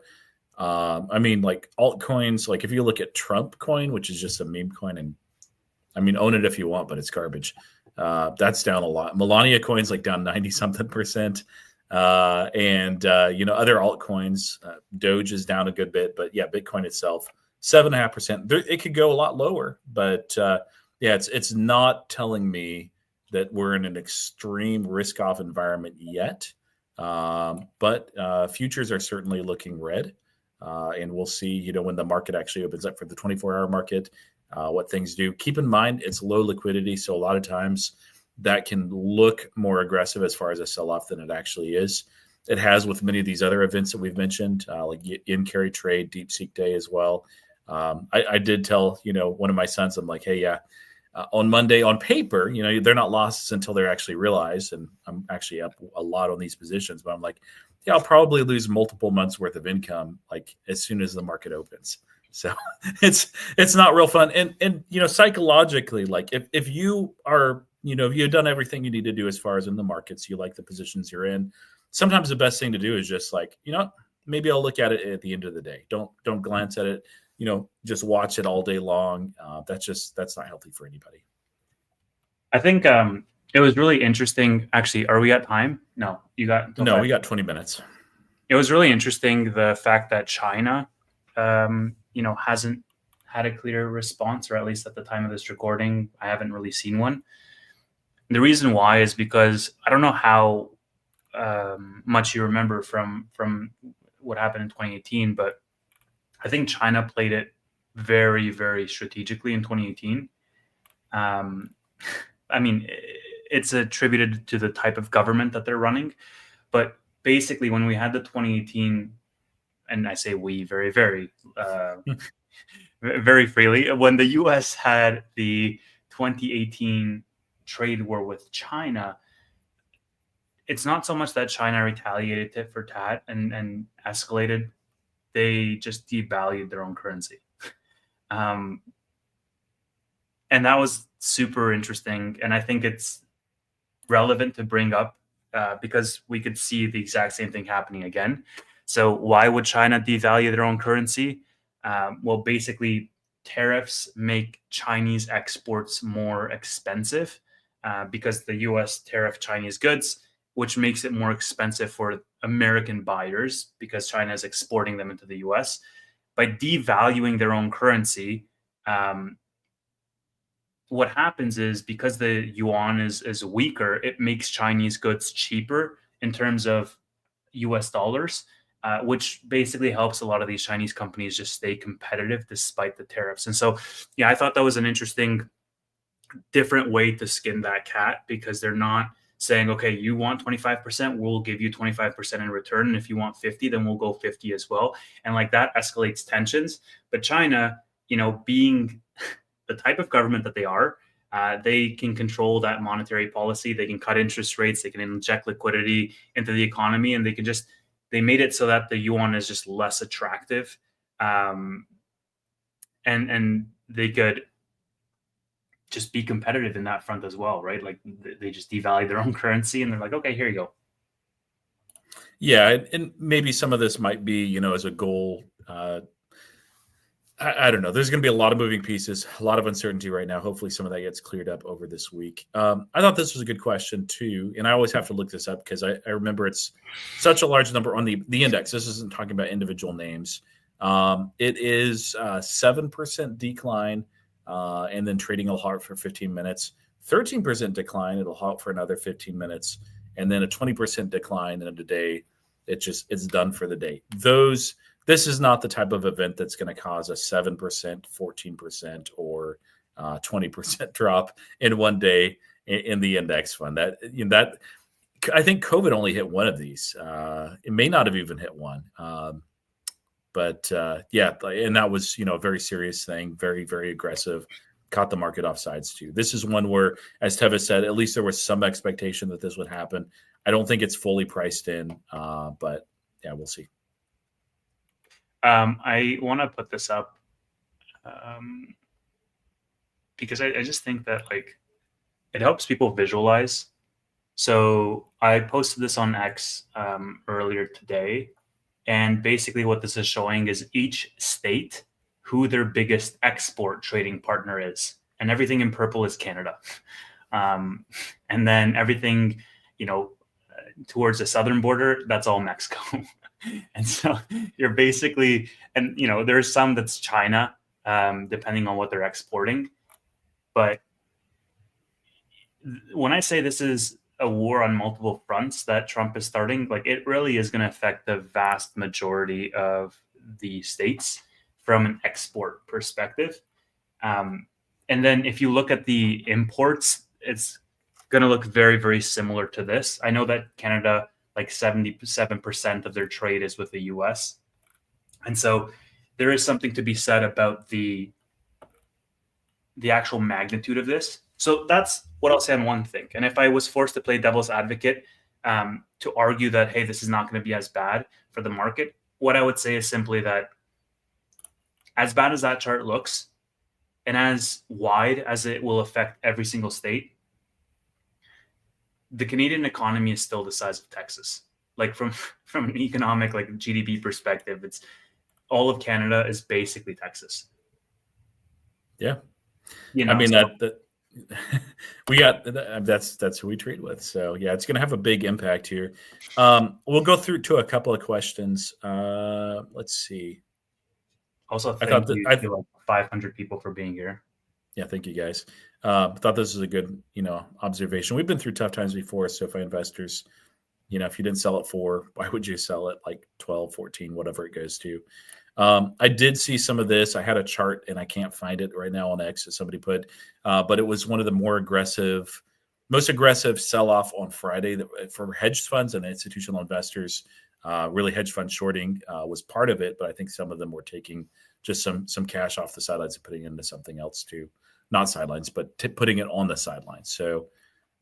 like altcoins, like if you look at Trump coin, which is just a meme coin, and own it if you want, but it's garbage. That's down a lot. Melania coin's like down 90 something percent. And other altcoins, Doge is down a good bit, but yeah, Bitcoin itself, 7.5%. It could go a lot lower, but it's not telling me that we're in an extreme risk-off environment yet. But futures are certainly looking red, and we'll see, when the market actually opens up for the 24-hour market, what things do. Keep in mind, it's low liquidity, so a lot of times that can look more aggressive as far as a sell-off than it actually is. It has with many of these other events that we've mentioned, like in-carry trade, DeepSeek Day as well. I did tell, one of my sons, I'm like, hey, on Monday on paper, they're not losses until they're actually realized. And I'm actually up a lot on these positions, but I'm like, I'll probably lose multiple months worth of income, like as soon as the market opens. So it's not real fun. And psychologically, like if you are, if you've done everything you need to do as far as in the markets, you like the positions you're in, sometimes the best thing to do is just like, maybe I'll look at it at the end of the day. Don't glance at it just watch it all day long. That's not healthy for anybody. I think it was really interesting. Actually, are we at time? No, you got until No, 5. we got 20 minutes. It was really interesting the fact that China, hasn't had a clear response, or at least at the time of this recording, I haven't really seen one. The reason why is because I don't know how much you remember from what happened in 2018, but I think China played it very, very strategically in 2018. Um, I mean, it's attributed to the type of government that they're running, but basically, when we had the 2018, and I say we very, very, very freely, when the U.S. had the 2018 trade war with China, it's not so much that China retaliated tit for tat and escalated; they just devalued their own currency. Um, and that was super interesting. And I think it's relevant to bring up because we could see the exact same thing happening again. So, why would China devalue their own currency? Well, basically, tariffs make Chinese exports more expensive because the US tariff Chinese goods, which makes it more expensive for American buyers because China is exporting them into the US. By devaluing their own currency, um, what happens is because the yuan is weaker, it makes Chinese goods cheaper in terms of US dollars, which basically helps a lot of these Chinese companies just stay competitive despite the tariffs. And so, yeah, I thought that was an interesting, different way to skin that cat because they're not saying, okay, you want 25%, we'll give you 25% in return. And if you want 50, then we'll go 50 as well. And like that escalates tensions. But China, being the type of government that they are, they can control that monetary policy. They can cut interest rates. They can inject liquidity into the economy, and they made it so that the yuan is just less attractive, and they could just be competitive in that front as well, right? Like they just devalue their own currency, and they're like, okay, here you go. Yeah, and maybe some of this might be, as a goal. I don't know. There's going to be a lot of moving pieces, a lot of uncertainty right now. Hopefully, some of that gets cleared up over this week. I thought this was a good question too, and I always have to look this up because I remember it's such a large number on the index. This isn't talking about individual names. It is 7% decline, and then trading will halt for 15 minutes. 13% decline, it'll halt for another 15 minutes, and then a 20% decline in a day. It's done for the day. This is not the type of event that's going to cause a 7%, 14%, or 20% drop in one day in the index fund. That I think COVID only hit one of these. It may not have even hit one. But yeah, and that was a very serious thing, very, very aggressive, caught the market off sides too. This is one where, as Tevis said, at least there was some expectation that this would happen. I don't think it's fully priced in, but yeah, we'll see. I want to put this up because I just think that it helps people visualize. So I posted this on X earlier today, and basically what this is showing is each state who their biggest export trading partner is, and everything in purple is Canada, and then everything towards the southern border, that's all Mexico. And so you're basically, and there's some that's China, depending on what they're exporting. But when I say this is a war on multiple fronts that Trump is starting, it really is going to affect the vast majority of the states from an export perspective. And then if you look at the imports, it's going to look very, very similar to this. I know that Canada, 77% of their trade is with the US. And so there is something to be said about the actual magnitude of this. So that's what I'll say on one thing. And if I was forced to play devil's advocate to argue that, hey, this is not going to be as bad for the market, what I would say is simply that as bad as that chart looks, and as wide as it will affect every single state, the Canadian economy is still the size of Texas. From an economic GDP perspective, all of Canada is basically Texas. Yeah. You I know, mean, so that we got that's who we trade with. So yeah, it's going to have a big impact here. We'll go through to a couple of questions. Let's see. also I thought thank that you I to like 500 people for being here. Yeah, thank you guys. Thought this was a good observation. We've been through tough times before. SoFi investors, if you didn't sell it for, why would you sell it like 12, 14, whatever it goes to? I did see some of this. I had a chart and I can't find it right now on X that somebody put, but it was one of the most aggressive sell-off on Friday for hedge funds and institutional investors. Really, hedge fund shorting was part of it, but I think some of them were taking just some cash off the sidelines and putting it into something else too. Not sidelines, but putting it on the sidelines. So,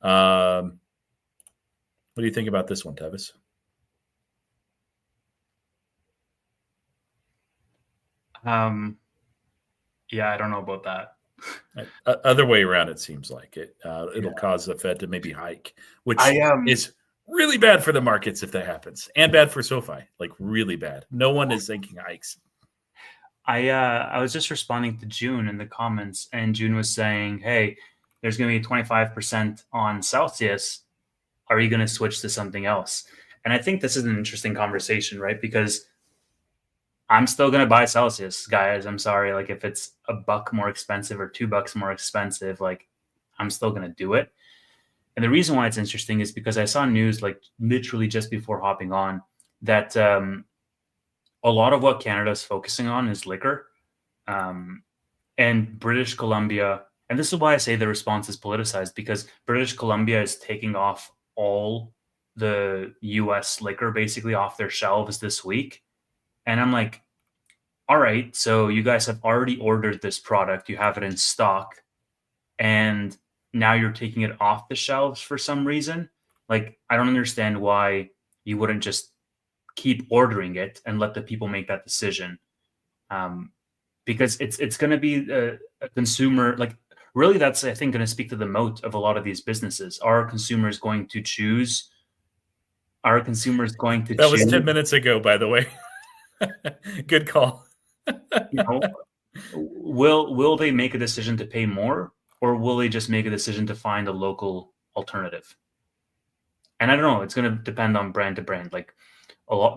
what do you think about this one, Tevis? Yeah, I don't know about that. Other way around, it seems like it'll Yeah. cause the Fed to maybe hike, which I is really bad for the markets if that happens, and bad for SoFi, like really bad. No one is thinking hikes. I was just responding to June in the comments, and June was saying, "Hey, there's going to be 25% on Celsius. Are you going to switch to something else?" And I think this is an interesting conversation, right? Because I'm still going to buy Celsius, guys. I'm sorry. Like if it's $1 more expensive or $2 more expensive, like I'm still going to do it. And the reason why it's interesting is because I saw news like literally just before hopping on that a lot of what Canada is focusing on is liquor. Um, and British Columbia, and this is why I say the response is politicized, because British Columbia is taking off all the US liquor basically off their shelves this week. And I'm like, all right, so you guys have already ordered this product, you have it in stock, and now you're taking it off the shelves for some reason. Like, I don't understand why you wouldn't just keep ordering it and let the people make that decision. Because it's going to be a consumer, like really that's I think going to speak to the moat of a lot of these businesses. Are consumers going to choose? Are consumers going to That was choose? 10 minutes ago, by the way. Good call. You know, will they make a decision to pay more, or will they just make a decision to find a local alternative? And I don't know. It's going to depend on brand to brand. Like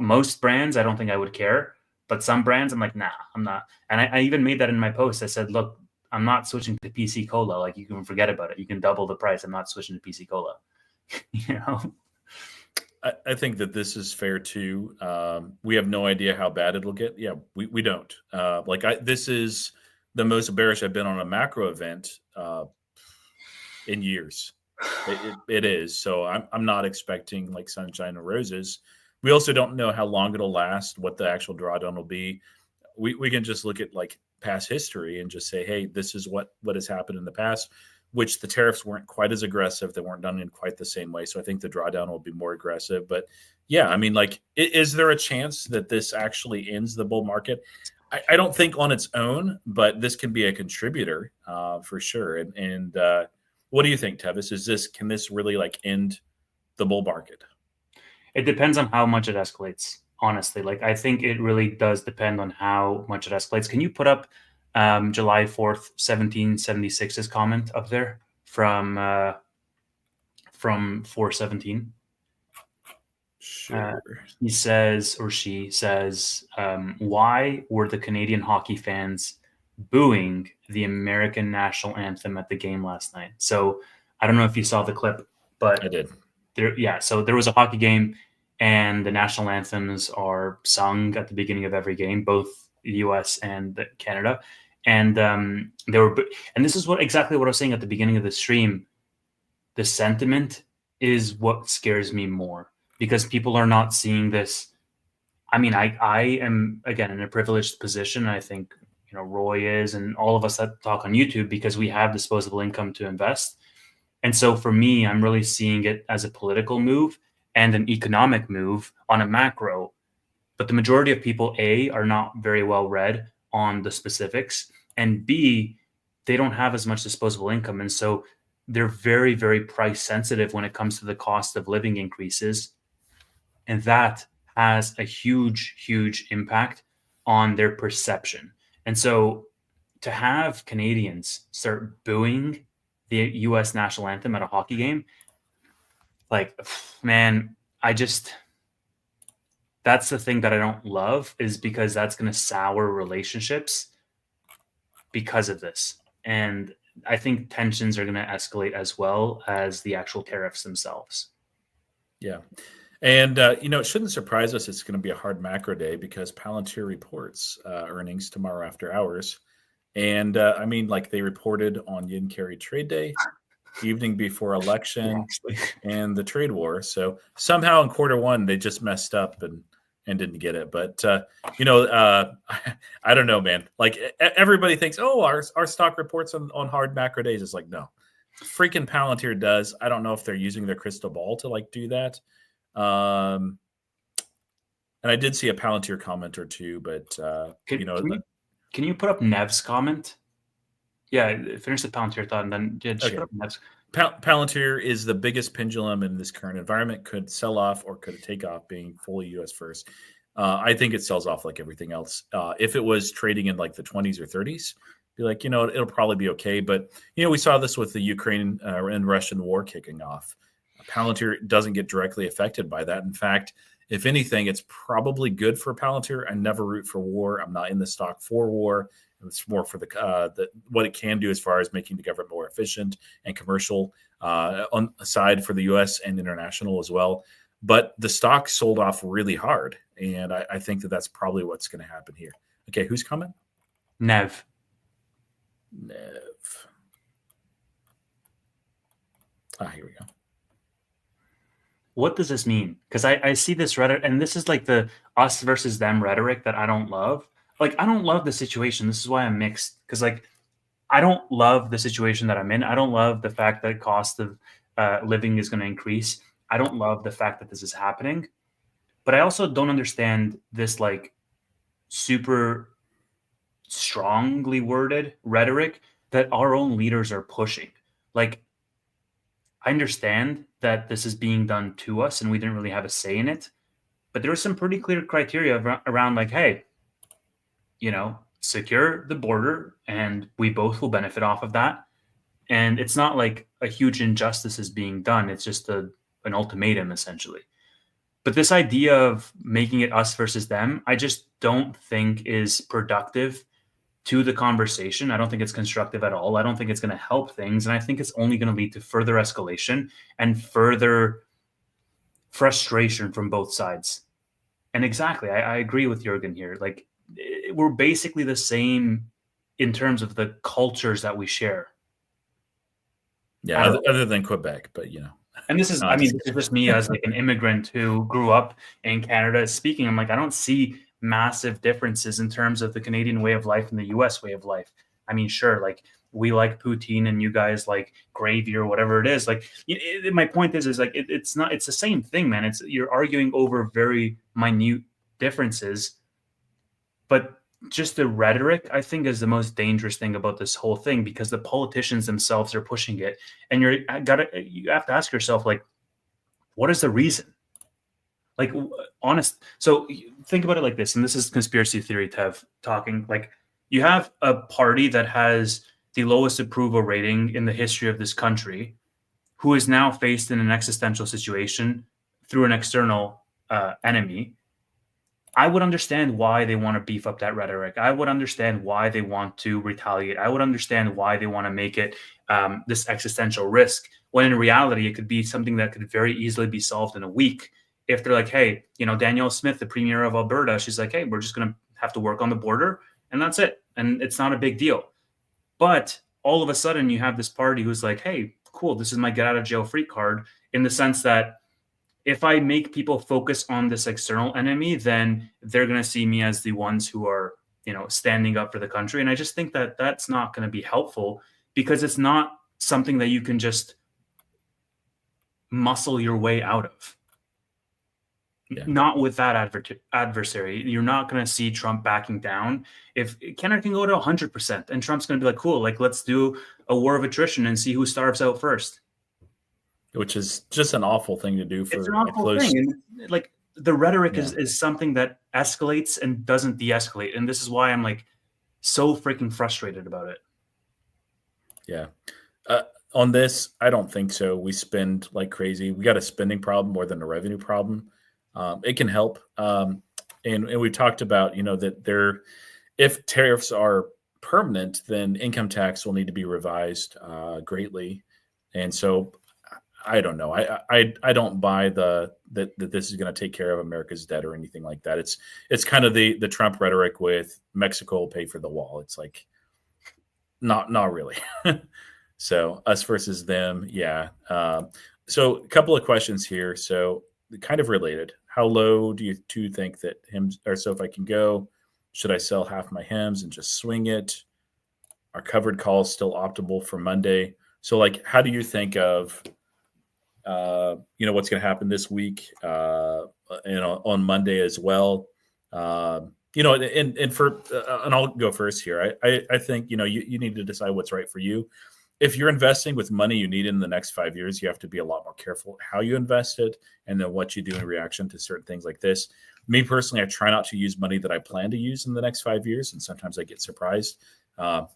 most brands, I don't think I would care, but some brands, I'm like, nah, I'm not. And I even made that in my post. I said, look, I'm not switching to PC Cola. Like you can forget about it. You can double the price. I'm not switching to PC Cola. you know. I think that this is fair too. We have no idea how bad it'll get. Yeah, we don't. This is the most bearish I've been on a macro event in years. It is. So I'm not expecting like sunshine and roses. We also don't know how long it'll last, what the actual drawdown will be. We can just look at like past history and just say, hey, this is what has happened in the past, which the tariffs weren't quite as aggressive. They weren't done in quite the same way. So I think the drawdown will be more aggressive. But yeah, I mean, like, is there a chance that this actually ends the bull market? I don't think on its own, but this can be a contributor for sure. And what do you think, Tevis? Can this really like end the bull market? It depends on how much it escalates. Honestly, like I think it really does depend on how much it escalates. Can you put up July 4th, 1776's comment up there from 417? Sure. He says, or she says, why were the Canadian hockey fans booing the American national anthem at the game last night? So I don't know if you saw the clip, but I did. So there was a hockey game, and the national anthems are sung at the beginning of every game, both the U.S. and Canada. And and this is exactly what I was saying at the beginning of the stream. The sentiment is what scares me more, because people are not seeing this. I mean, I am again in a privileged position. I think Roy is, and all of us that talk on YouTube, because we have disposable income to invest. And so for me, I'm really seeing it as a political move and an economic move on a macro. But the majority of people, A, are not very well read on the specifics, and B, they don't have as much disposable income. And so they're very, very price sensitive when it comes to the cost of living increases. And that has a huge, huge impact on their perception. And so to have Canadians start booing the US national anthem at a hockey game, like, man, that's the thing that I don't love, is because that's going to sour relationships because of this. And I think tensions are going to escalate as well as the actual tariffs themselves. Yeah. And, it shouldn't surprise us it's going to be a hard macro day because Palantir reports earnings tomorrow after hours. And like they reported on yen carry trade day, evening before election, and the trade war. So somehow in quarter one, they just messed up and didn't get it. But, I don't know, man. Like everybody thinks, oh, our stock reports on hard macro days. It's like, no, freaking Palantir does. I don't know if they're using their crystal ball to like do that. And I did see a Palantir comment or two, but can you put up Nev's comment? Yeah, finish the Palantir thought, and then just okay. put up Nev's. Palantir is the biggest pendulum in this current environment. Could sell off or could it take off being fully U.S. first? I think it sells off like everything else. If it was trading in like the 20s or 30s, be like, it'll probably be okay. But, we saw this with the Ukraine and Russian war kicking off. Palantir doesn't get directly affected by that. In fact, if anything, it's probably good for Palantir. I never root for war. I'm not in the stock for war. It's more for the what it can do as far as making the government more efficient and commercial on aside for the U.S. and international as well. But the stock sold off really hard, and I think that's probably what's going to happen here. Okay, who's coming? Nev. Here we go. What does this mean? Because I see this rhetoric, and this is like the us versus them rhetoric that I don't love. Like, I don't love the situation. This is why I'm mixed. Because, like, I don't love the situation that I'm in. I don't love the fact that cost of living is going to increase. I don't love the fact that this is happening. But I also don't understand this, like, super strongly worded rhetoric that our own leaders are pushing. Like, I understand that this is being done to us and we didn't really have a say in it. But there was some pretty clear criteria around, like, hey, secure the border and we both will benefit off of that. And it's not like a huge injustice is being done. It's just an ultimatum, essentially. But this idea of making it us versus them, I just don't think is productive to the conversation. I don't think it's constructive at all. I don't think it's going to help things. And I think it's only going to lead to further escalation and further frustration from both sides. And exactly, I agree with Jürgen here. Like, we're basically the same in terms of the cultures that we share. Yeah, other than Quebec, but And this is, this is just me as like an immigrant who grew up in Canada speaking. I'm like, I don't see massive differences in terms of the Canadian way of life and the US way of life. I mean, sure, like we like poutine and you guys like gravy or whatever it is. Like, my point is like, it's the same thing, man. You're arguing over very minute differences. But just the rhetoric, I think, is the most dangerous thing about this whole thing, because the politicians themselves are pushing it. And you have to ask yourself, like, what is the reason? Like, honest. So think about it like this, and this is conspiracy theory talking. Like, you have a party that has the lowest approval rating in the history of this country, who is now faced in an existential situation through an external enemy. I would understand why they want to beef up that rhetoric. I would understand why they want to retaliate. I would understand why they want to make it this existential risk, when in reality, it could be something that could very easily be solved in a week. If they're like, hey, Danielle Smith, the premier of Alberta, she's like, hey, we're just going to have to work on the border, and that's it. And it's not a big deal. But all of a sudden, you have this party who's like, hey, cool, this is my get out of jail free card, in the sense that if I make people focus on this external enemy, then they're going to see me as the ones who are, standing up for the country. And I just think that that's not going to be helpful, because it's not something that you can just muscle your way out of. Yeah. Not with that adversary. You're not going to see Trump backing down. If Canada can go to 100%, and Trump's going to be like, cool, like, let's do a war of attrition and see who starves out first. Which is just an awful thing to do for it's an awful thing. And, like, the rhetoric Yeah. is something that escalates and doesn't de-escalate, and this is why I'm like so freaking frustrated about it. Yeah. Uh, on this, I don't think so. We spend like crazy. We got a spending problem more than a revenue problem. It can help. And we talked about, that if tariffs are permanent, then income tax will need to be revised greatly. And so I don't know. I don't buy that this is going to take care of America's debt or anything like that. It's kind of the Trump rhetoric with Mexico will pay for the wall. It's like not really. So us versus them, yeah. So a couple of questions here. So kind of related. How low do you two think that hymns or so if I can go? Should I sell half my hymns and just swing it? Are covered calls still optimal for Monday? So like, how do you think of what's going to happen this week? On Monday as well. And I'll go first here. I think you need to decide what's right for you. If you're investing with money you need in the next 5 years, you have to be a lot more careful how you invest it and then what you do in reaction to certain things like this. Me personally, I try not to use money that I plan to use in the next 5 years, and sometimes I get surprised.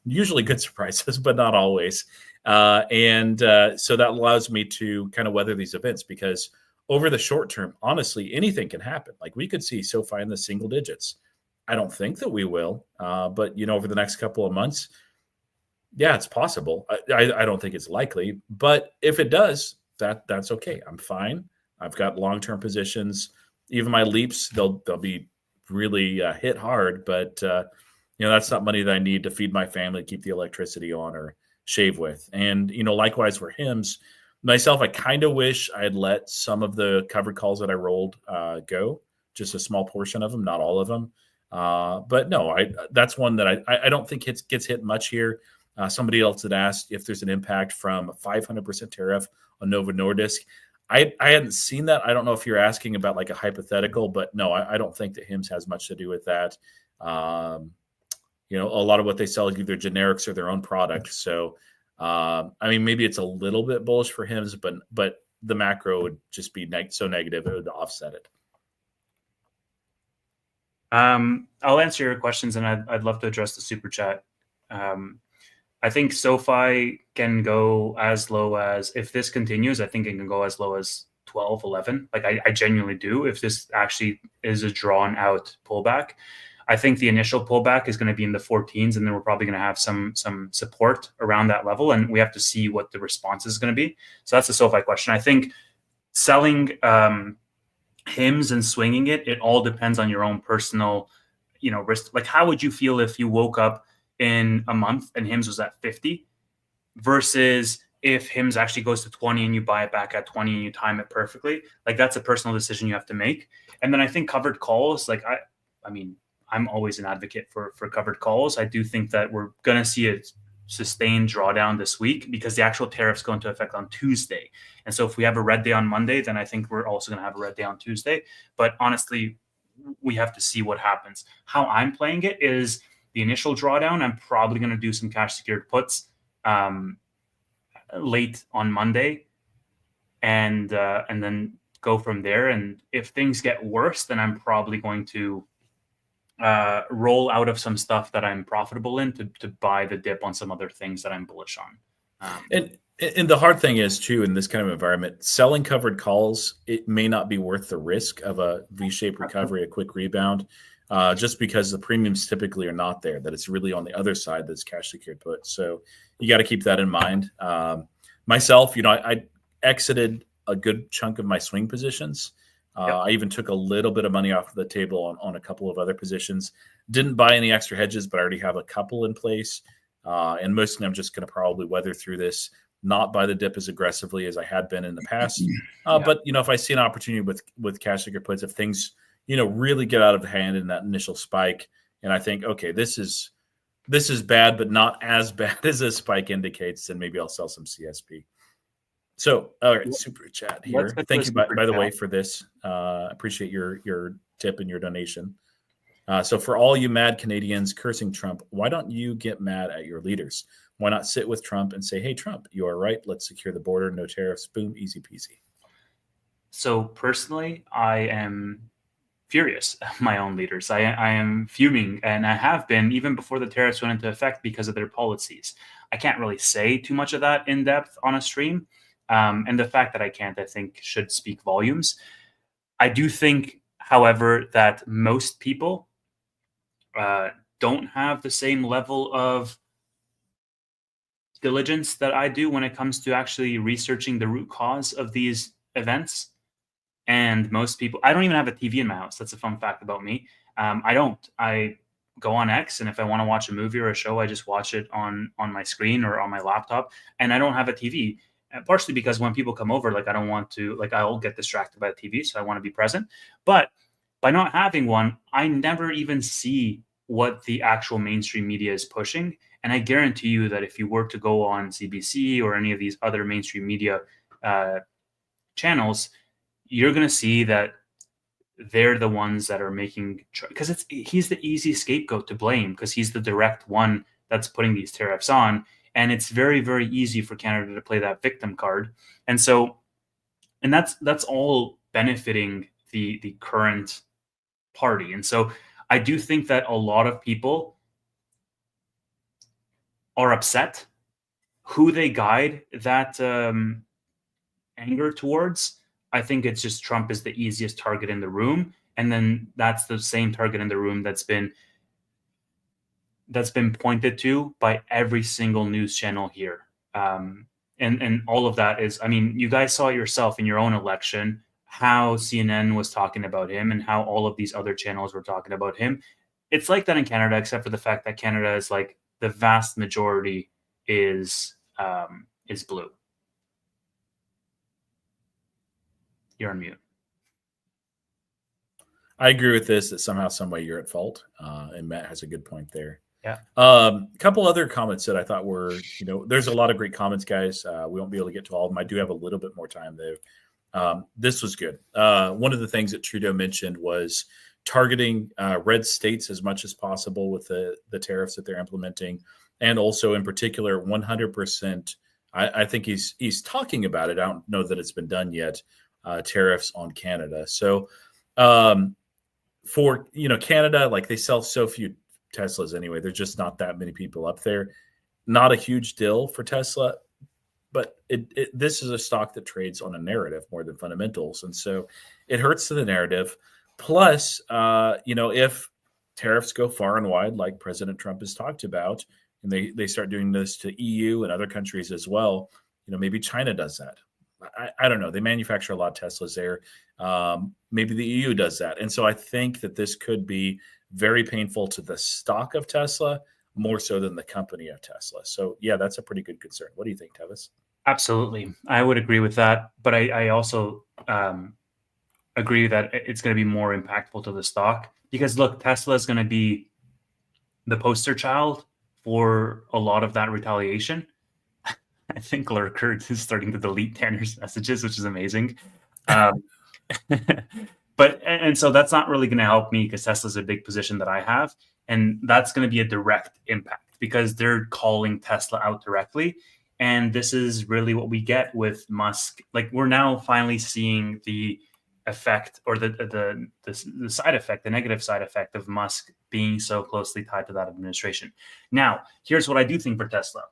Usually good surprises, but not always. So that allows me to kind of weather these events because over the short term, honestly, anything can happen. Like we could see SoFi in the single digits. I don't think that we will, but over the next couple of months, yeah, it's possible. I don't think it's likely, but if it does, that's okay. I'm fine. I've got long-term positions. Even my leaps, they'll be really hit hard, but that's not money that I need to feed my family, keep the electricity on, or shave with. And likewise for hymns, myself, I kind of wish I had let some of the covered calls that I rolled go, just a small portion of them, not all of them. But no, that's one that I don't think gets hit much here. Somebody else had asked if there's an impact from a 500% tariff on Novo Nordisk. I hadn't seen that. I don't know if you're asking about like a hypothetical, but no, I don't think that HIMS has much to do with that. A lot of what they sell is either generics or their own product. So, maybe it's a little bit bullish for HIMS, but the macro would just be so negative it would offset it. I'll answer your questions, and I'd love to address the super chat. I think SoFi can go as low as, if this continues, I think it can go as low as 12, 11. Like I genuinely do. If this actually is a drawn out pullback, I think the initial pullback is going to be in the 14s, and then we're probably going to have some support around that level, and we have to see what the response is going to be. So that's the SoFi question. I think selling HIMS and swinging it all depends on your own personal, risk. Like, how would you feel if you woke up in a month and HIMS was at 50 versus if HIMS actually goes to 20 and you buy it back at 20 and you time it perfectly? Like, that's a personal decision you have to make. And then I think covered calls, like I'm always an advocate for covered calls. I do think that we're going to see a sustained drawdown this week because the actual tariffs go into effect on Tuesday. And so if we have a red day on Monday, then I think we're also going to have a red day on Tuesday. But honestly, we have to see what happens. How I'm playing it is the initial drawdown. I'm probably going to do some cash secured puts late on Monday and then go from there. And if things get worse, then I'm probably going to roll out of some stuff that I'm profitable in to buy the dip on some other things that I'm bullish on. And the hard thing is too, in this kind of environment, selling covered calls, it may not be worth the risk of a V-shaped recovery, a quick rebound, just because the premiums typically are not there, that it's really on the other side that's cash secured put. So you got to keep that in mind. Myself, I exited a good chunk of my swing positions. I even took a little bit of money off the table on a couple of other positions. Didn't buy any extra hedges, but I already have a couple in place. And mostly I'm just going to probably weather through this, not buy the dip as aggressively as I had been in the past. But, if I see an opportunity with cash secured puts, if things, really get out of hand in that initial spike, and I think, okay, this is bad, but not as bad as this spike indicates, then maybe I'll sell some CSP. So, all right, super chat here. Thank you, by the way, for this. Appreciate your tip and your donation. So for all you mad Canadians cursing Trump, why don't you get mad at your leaders? Why not sit with Trump and say, hey, Trump, you are right. Let's secure the border. No tariffs. Boom, easy peasy. So personally, I am furious at my own leaders. I am fuming, and I have been even before the tariffs went into effect because of their policies. I can't really say too much of that in depth on a stream. And the fact that I can't, I think, should speak volumes. I do think, however, that most people uh, don't have the same level of diligence that I do when it comes to actually researching the root cause of these events. And most people, I don't even have a TV in my house. That's a fun fact about me. I don't. I go on X, and if I want to watch a movie or a show, I just watch it on my screen or on my laptop. And I don't have a TV, partially because when people come over, like I don't want to, like I'll get distracted by the TV, so I want to be present. But by not having one, I never even see what the actual mainstream media is pushing. And I guarantee you that if you were to go on CBC or any of these other mainstream media uh, channels, you're going to see that they're the ones that are making, because he's the easy scapegoat to blame because he's the direct one that's putting these tariffs on, and it's very, very easy for Canada to play that victim card. And so, and that's all benefiting the current party. And so I do think that a lot of people are upset who they guide that anger towards. I think it's just Trump is the easiest target in the room, and then that's the same target in the room that's been pointed to by every single news channel here. And all of that is, I mean, you guys saw it yourself in your own election how CNN was talking about him and how all of these other channels were talking about him. It's like that in Canada, except for the fact that Canada is like the vast majority is blue. You're on mute. I agree with this that somehow, some way, you're at fault, and Matt has a good point there. Yeah. A couple other comments that I thought were, there's a lot of great comments, guys. We won't be able to get to all of them. I do have a little bit more time though. This was good. One of the things that Trudeau mentioned was targeting red states as much as possible with the tariffs that they're implementing, and also in particular 100%. I think he's talking about it. I don't know that it's been done yet. Tariffs on Canada. So for Canada, like they sell so few Teslas anyway. There's just not that many people up there. Not a huge deal for Tesla, but this is a stock that trades on a narrative more than fundamentals, and so it hurts to the narrative. Plus, if tariffs go far and wide, like President Trump has talked about, and they start doing this to EU and other countries as well, maybe China does that. I don't know. They manufacture a lot of Teslas there. Maybe the EU does that. And so I think that this could be very painful to the stock of Tesla, more so than the company of Tesla. So, yeah, that's a pretty good concern. What do you think, Tevis? Absolutely. I would agree with that. But I also agree that it's going to be more impactful to the stock because, look, Tesla is going to be the poster child for a lot of that retaliation. I think Lurker is starting to delete Tanner's messages, which is amazing. But so that's not really going to help me because Tesla's a big position that I have. And that's going to be a direct impact because they're calling Tesla out directly. And this is really what we get with Musk. Like we're now finally seeing the effect or the side effect, the negative side effect of Musk being so closely tied to that administration. Now, here's what I do think for Tesla.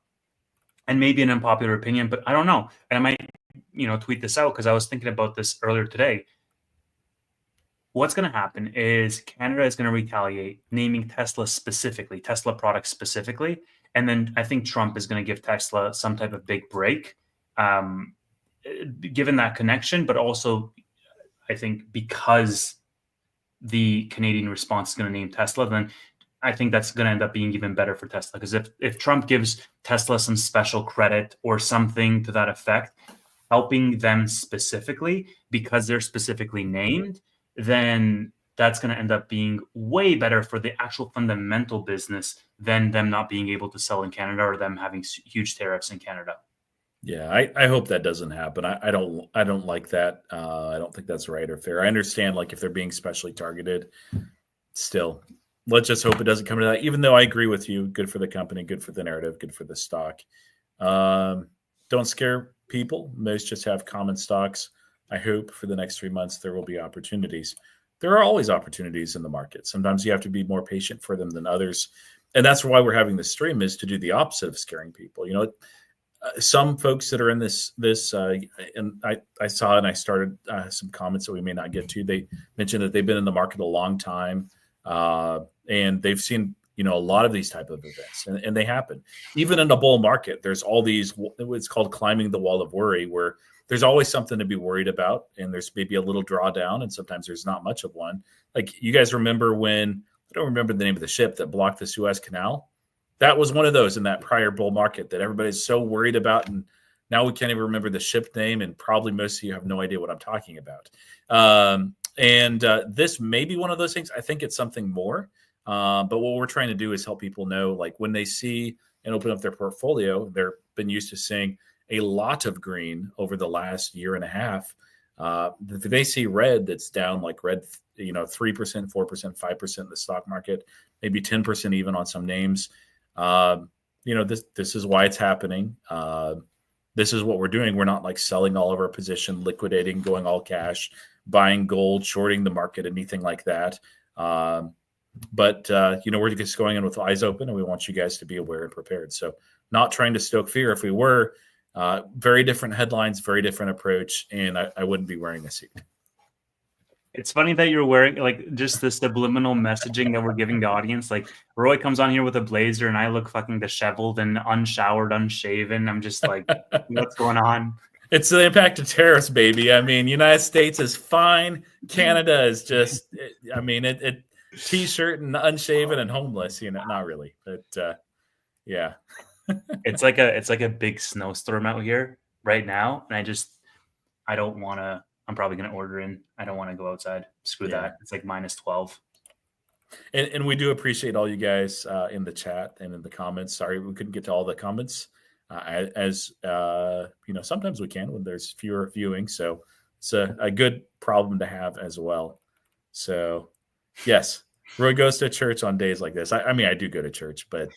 And maybe an unpopular opinion, but I don't know. And I might, tweet this out because I was thinking about this earlier today. What's going to happen is Canada is going to retaliate, naming Tesla specifically, Tesla products specifically. And then I think Trump is going to give Tesla some type of big break, given that connection, but also I think because the Canadian response is going to name Tesla, then I think that's going to end up being even better for Tesla. Because if Trump gives Tesla some special credit or something to that effect, helping them specifically because they're specifically named, then that's going to end up being way better for the actual fundamental business than them not being able to sell in Canada or them having huge tariffs in Canada. Yeah, I hope that doesn't happen. I don't like that. I don't think that's right or fair. I understand like if they're being specially targeted, still, let's just hope it doesn't come to that. Even though I agree with you, good for the company, good for the narrative, good for the stock. Don't scare people. Most just have common stocks. I hope for the next 3 months there will be opportunities. There are always opportunities in the market. Sometimes you have to be more patient for them than others. And that's why we're having this stream, is to do the opposite of scaring people. Some folks that are in this, and I saw, and I started some comments that we may not get to. They mentioned that they've been in the market a long time, and they've seen, a lot of these type of events, and they happen. Even in a bull market, there's all these, it's called climbing the wall of worry, where there's always something to be worried about, and there's maybe a little drawdown, and sometimes there's not much of one. Like, you guys remember when, I don't remember the name of the ship that blocked the Suez Canal. That was one of those in that prior bull market that everybody's so worried about, and now we can't even remember the ship name, and probably most of you have no idea what I'm talking about. This may be one of those things. I think it's something more. But what we're trying to do is help people know, like, when they see and open up their portfolio, they've been used to seeing a lot of green over the last year and a half. If they see red, that's down, like red, 3%, 4%, 5% in the stock market, maybe 10% even on some names. This is why it's happening. This is what we're doing. We're not like selling all of our position, liquidating, going all cash, buying gold, shorting the market, anything like that. But we're just going in with eyes open, and we want you guys to be aware and prepared. So, not trying to stoke fear. If we were, very different headlines, very different approach, and I wouldn't be wearing a suit. It's funny that you're wearing, like, just the subliminal messaging that we're giving the audience. Like, Roy comes on here with a blazer and I look fucking disheveled and unshowered, unshaven. I'm just like, what's going on? It's the impact of tariffs, baby. I mean, United States is fine. Canada is just, it t-shirt and unshaven and homeless, not really, but yeah. It's like a big snowstorm out here right now. And I don't want to, I'm probably going to order in. I don't want to go outside. Screw that. It's like -12. And we do appreciate all you guys in the chat and in the comments. Sorry, we couldn't get to all the comments. Sometimes we can when there's fewer viewing. So it's a good problem to have as well. So yes, Roy goes to church on days like this. I do go to church, but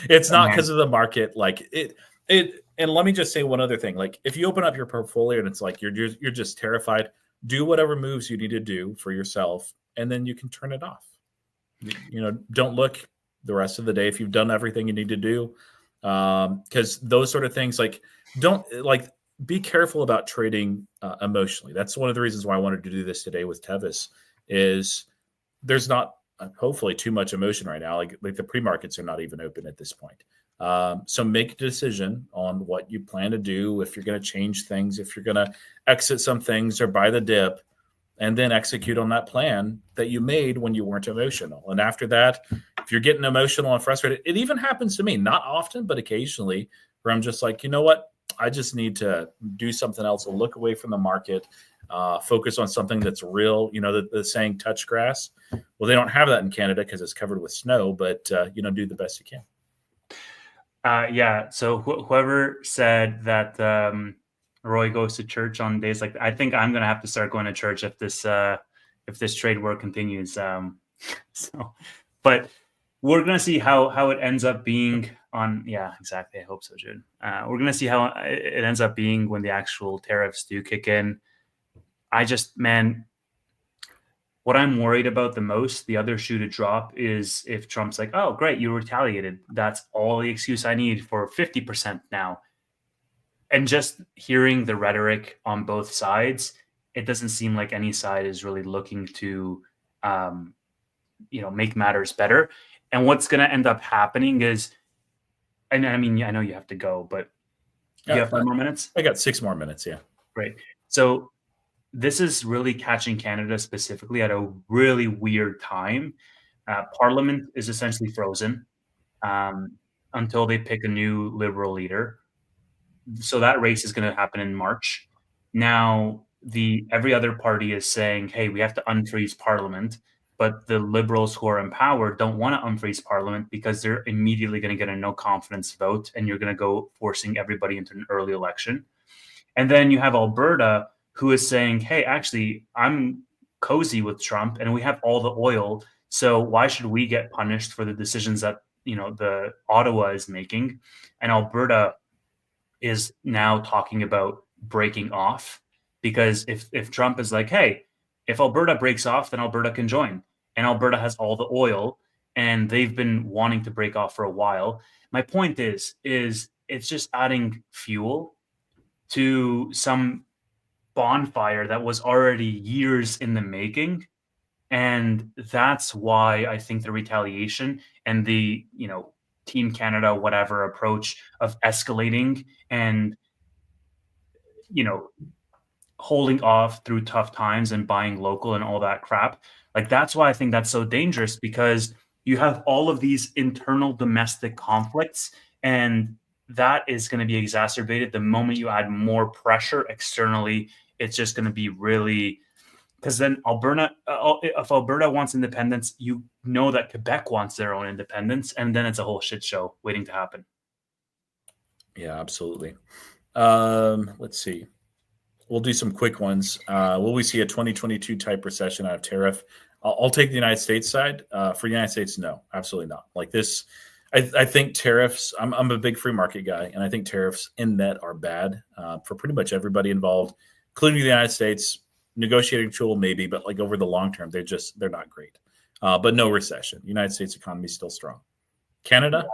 it's not because of the market. Like it. And let me just say one other thing. Like, if you open up your portfolio and it's like you're just terrified, do whatever moves you need to do for yourself, and then you can turn it off. Don't look the rest of the day if you've done everything you need to do. Because those sort of things, be careful about trading emotionally. That's one of the reasons why I wanted to do this today with Tevis. Is there's not hopefully too much emotion right now. Like the pre-markets are not even open at this point. So make a decision on what you plan to do, if you're going to change things, if you're going to exit some things or buy the dip, and then execute on that plan that you made when you weren't emotional. And after that, if you're getting emotional and frustrated, it even happens to me, not often, but occasionally, where I'm just like, you know what? I just need to do something else, look away from the market, focus on something that's real. The saying touch grass. Well, they don't have that in Canada because it's covered with snow, but do the best you can. So whoever said that Roy goes to church on days like that, I think I'm gonna have to start going to church if this trade war continues. But we're gonna see how it ends up being on. Yeah, exactly. I hope so, Jude. We're gonna see how it ends up being when the actual tariffs do kick in. What I'm worried about the most, the other shoe to drop, is if Trump's like, oh, great, you retaliated. That's all the excuse I need for 50% now. And just hearing the rhetoric on both sides, it doesn't seem like any side is really looking to, make matters better. And what's going to end up happening is, and I know you have to go, but you have 5 more minutes? I got 6 more minutes, yeah. Great. So this is really catching Canada specifically at a really weird time. Parliament is essentially frozen until they pick a new Liberal leader. So that race is going to happen in March. Now, every other party is saying, hey, we have to unfreeze Parliament. But the Liberals who are in power don't want to unfreeze Parliament because they're immediately going to get a no confidence vote, and you're going to go forcing everybody into an early election. And then you have Alberta, who is saying, hey, actually, I'm cozy with Trump and we have all the oil. So why should we get punished for the decisions that, the Ottawa is making? And Alberta is now talking about breaking off because if Trump is like, hey, if Alberta breaks off, then Alberta can join, and Alberta has all the oil, and they've been wanting to break off for a while. My point is it's just adding fuel to some bonfire that was already years in the making. And that's why I think the retaliation and the, Team Canada, whatever approach of escalating and, you know, holding off through tough times and buying local and all that crap. Like, that's why I think that's so dangerous, because you have all of these internal domestic conflicts, and that is going to be exacerbated the moment you add more pressure externally. It's just going to be really, because then if Alberta wants independence, you know that Quebec wants their own independence, and then it's a whole shit show waiting to happen. Yeah, absolutely. Let's see. We'll do some quick ones. Will we see a 2022 type recession out of tariff? I'll take the United States side. For the United States, no, absolutely not. Like this, I think tariffs. I'm a big free market guy, and I think tariffs in net are bad for pretty much everybody involved, including the United States. Negotiating tool maybe, but like over the long term, they're not great. But no recession. United States economy is still strong. Canada.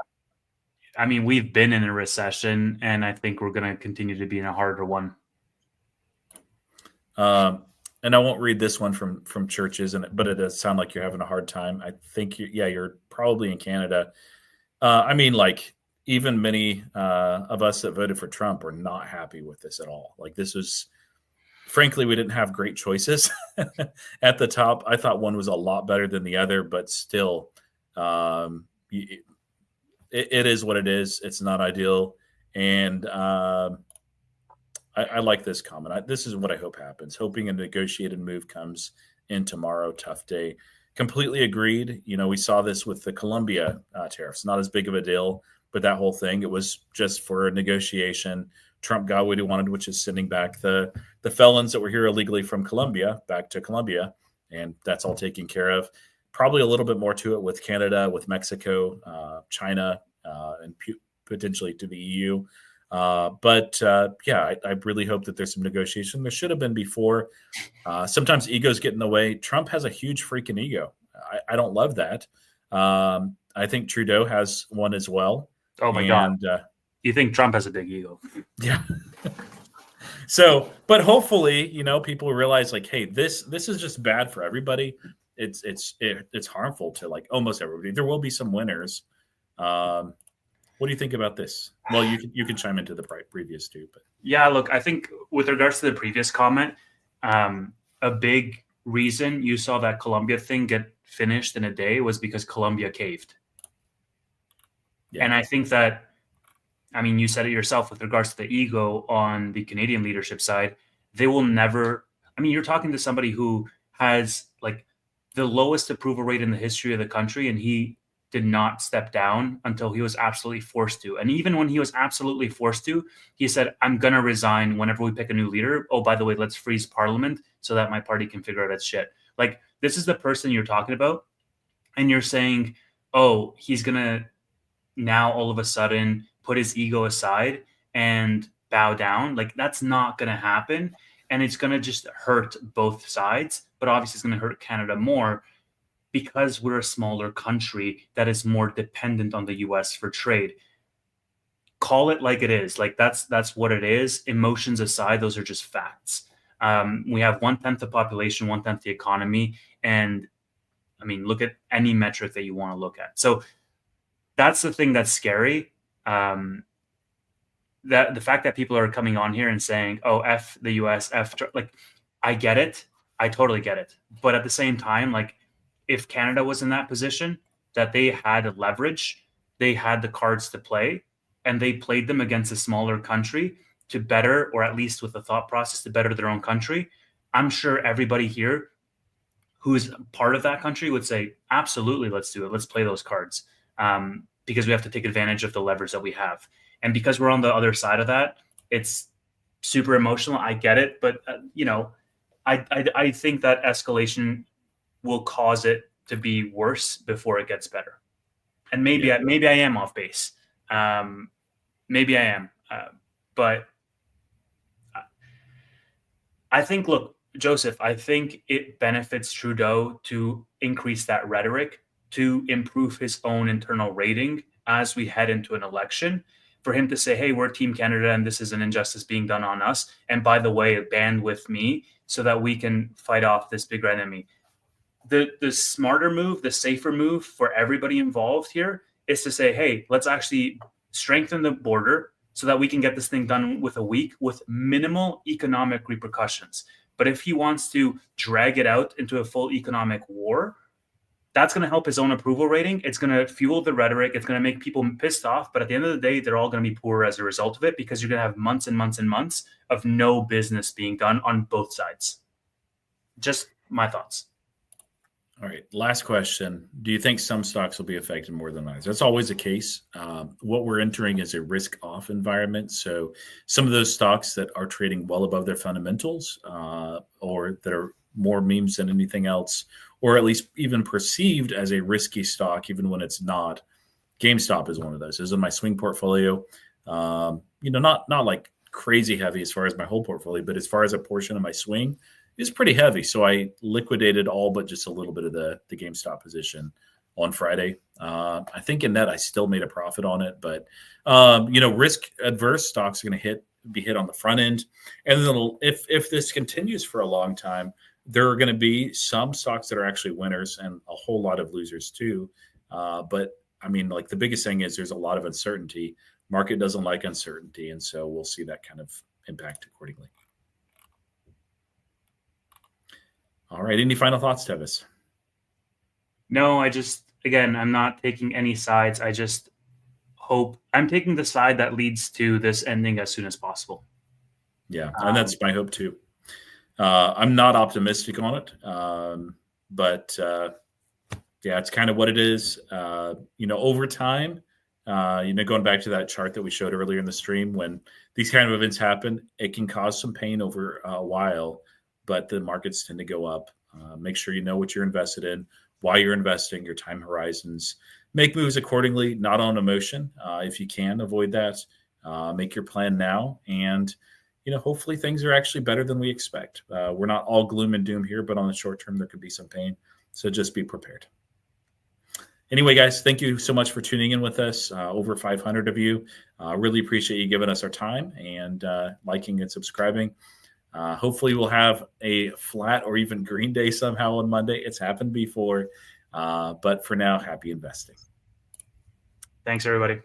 I mean, we've been in a recession, and I think we're going to continue to be in a harder one. And I won't read this one from churches, but it does sound like you're having a hard time. I think you're probably in Canada. I mean, like even many of us that voted for Trump are not happy with this at all. Like this was, frankly, we didn't have great choices at the top. I thought one was a lot better than the other, but still, it is what it is. It's not ideal, and I like this comment. This is what I hope happens. Hoping a negotiated move comes in tomorrow. Tough day. Completely agreed. We saw this with the Colombia tariffs. Not as big of a deal, but that whole thing, it was just for a negotiation. Trump got what he wanted, which is sending back the felons that were here illegally from Colombia back to Colombia, and that's all taken care of. Probably a little bit more to it with Canada, with Mexico, China, and potentially to the EU. But I really hope that there's some negotiation. There should have been before. Sometimes egos get in the way. Trump has a huge freaking ego. I don't love that. I think Trudeau has one as well. Oh my God. You think Trump has a big ego? Yeah. So, but hopefully, people realize like, hey, this is just bad for everybody. It's harmful to like almost everybody. There will be some winners. What do you think about this? Well, you can chime into the previous too. But yeah, look, I think with regards to the previous comment, a big reason you saw that Colombia thing get finished in a day was because Colombia caved. Yeah. And I think that, you said it yourself with regards to the ego on the Canadian leadership side, they will never, you're talking to somebody who has like the lowest approval rate in the history of the country, and he did not step down until he was absolutely forced to. And even when he was absolutely forced to, he said, I'm going to resign whenever we pick a new leader. Oh, by the way, let's freeze parliament so that my party can figure out its shit. Like, this is the person you're talking about. And you're saying, oh, he's going to now all of a sudden put his ego aside and bow down. Like, that's not going to happen. And it's going to just hurt both sides. But obviously it's going to hurt Canada more, because we're a smaller country that is more dependent on the US for trade. Call it like it is. Like that's what it is. Emotions aside, those are just facts. We have 1/10 the population, 1/10 the economy. And look at any metric that you want to look at. So that's the thing that's scary. That the fact that people are coming on here and saying, oh, F the US, like, I get it. I totally get it. But at the same time, like, if Canada was in that position, that they had leverage, they had the cards to play, and they played them against a smaller country to better, or at least with the thought process to better their own country, I'm sure everybody here who's part of that country would say, absolutely, let's do it. Let's play those cards, because we have to take advantage of the levers that we have. And because we're on the other side of that, it's super emotional. I get it. But, I think that escalation will cause it to be worse before it gets better. And maybe I am off base. Maybe I am. But I think, look, Joseph, I think it benefits Trudeau to increase that rhetoric to improve his own internal rating as we head into an election. For him to say, hey, we're Team Canada and this is an injustice being done on us. And by the way, band with me so that we can fight off this bigger enemy. The smarter move, the safer move for everybody involved here is to say, hey, let's actually strengthen the border so that we can get this thing done with a week with minimal economic repercussions. But if he wants to drag it out into a full economic war, that's going to help his own approval rating. It's going to fuel the rhetoric. It's going to make people pissed off. But at the end of the day, they're all going to be poorer as a result of it because you're going to have months and months and months of no business being done on both sides. Just my thoughts. All right. Last question. Do you think some stocks will be affected more than others? That's always the case. What we're entering is a risk-off environment. So some of those stocks that are trading well above their fundamentals or that are more memes than anything else, or at least even perceived as a risky stock, even when it's not. GameStop is one of those. This is in my swing portfolio. Not like crazy heavy as far as my whole portfolio, but as far as a portion of my swing, is pretty heavy. So I liquidated all but just a little bit of the GameStop position on Friday. I think in net I still made a profit on it, but risk adverse stocks are going to be hit on the front end. And then if this continues for a long time, there are going to be some stocks that are actually winners and a whole lot of losers too. But I mean, like the biggest thing is there's a lot of uncertainty. Market doesn't like uncertainty. And so we'll see that kind of impact accordingly. All right. Any final thoughts, Tevis? No, I'm not taking any sides. I just hope I'm taking the side that leads to this ending as soon as possible. Yeah. And that's my hope too. I'm not optimistic on it. But it's kind of what it is. Over time, going back to that chart that we showed earlier in the stream, when these kind of events happen, it can cause some pain over a while. But the markets tend to go up. Make sure you know what you're invested in, why you're investing, your time horizons. Make moves accordingly, not on emotion. If you can, avoid that. Make your plan now. And, hopefully things are actually better than we expect. We're not all gloom and doom here, but on the short term, there could be some pain. So just be prepared. Anyway, guys, thank you so much for tuning in with us. Over 500 of you. Really appreciate you giving us our time and liking and subscribing. Hopefully we'll have a flat or even green day somehow on Monday. It's happened before. But for now, happy investing. Thanks, everybody.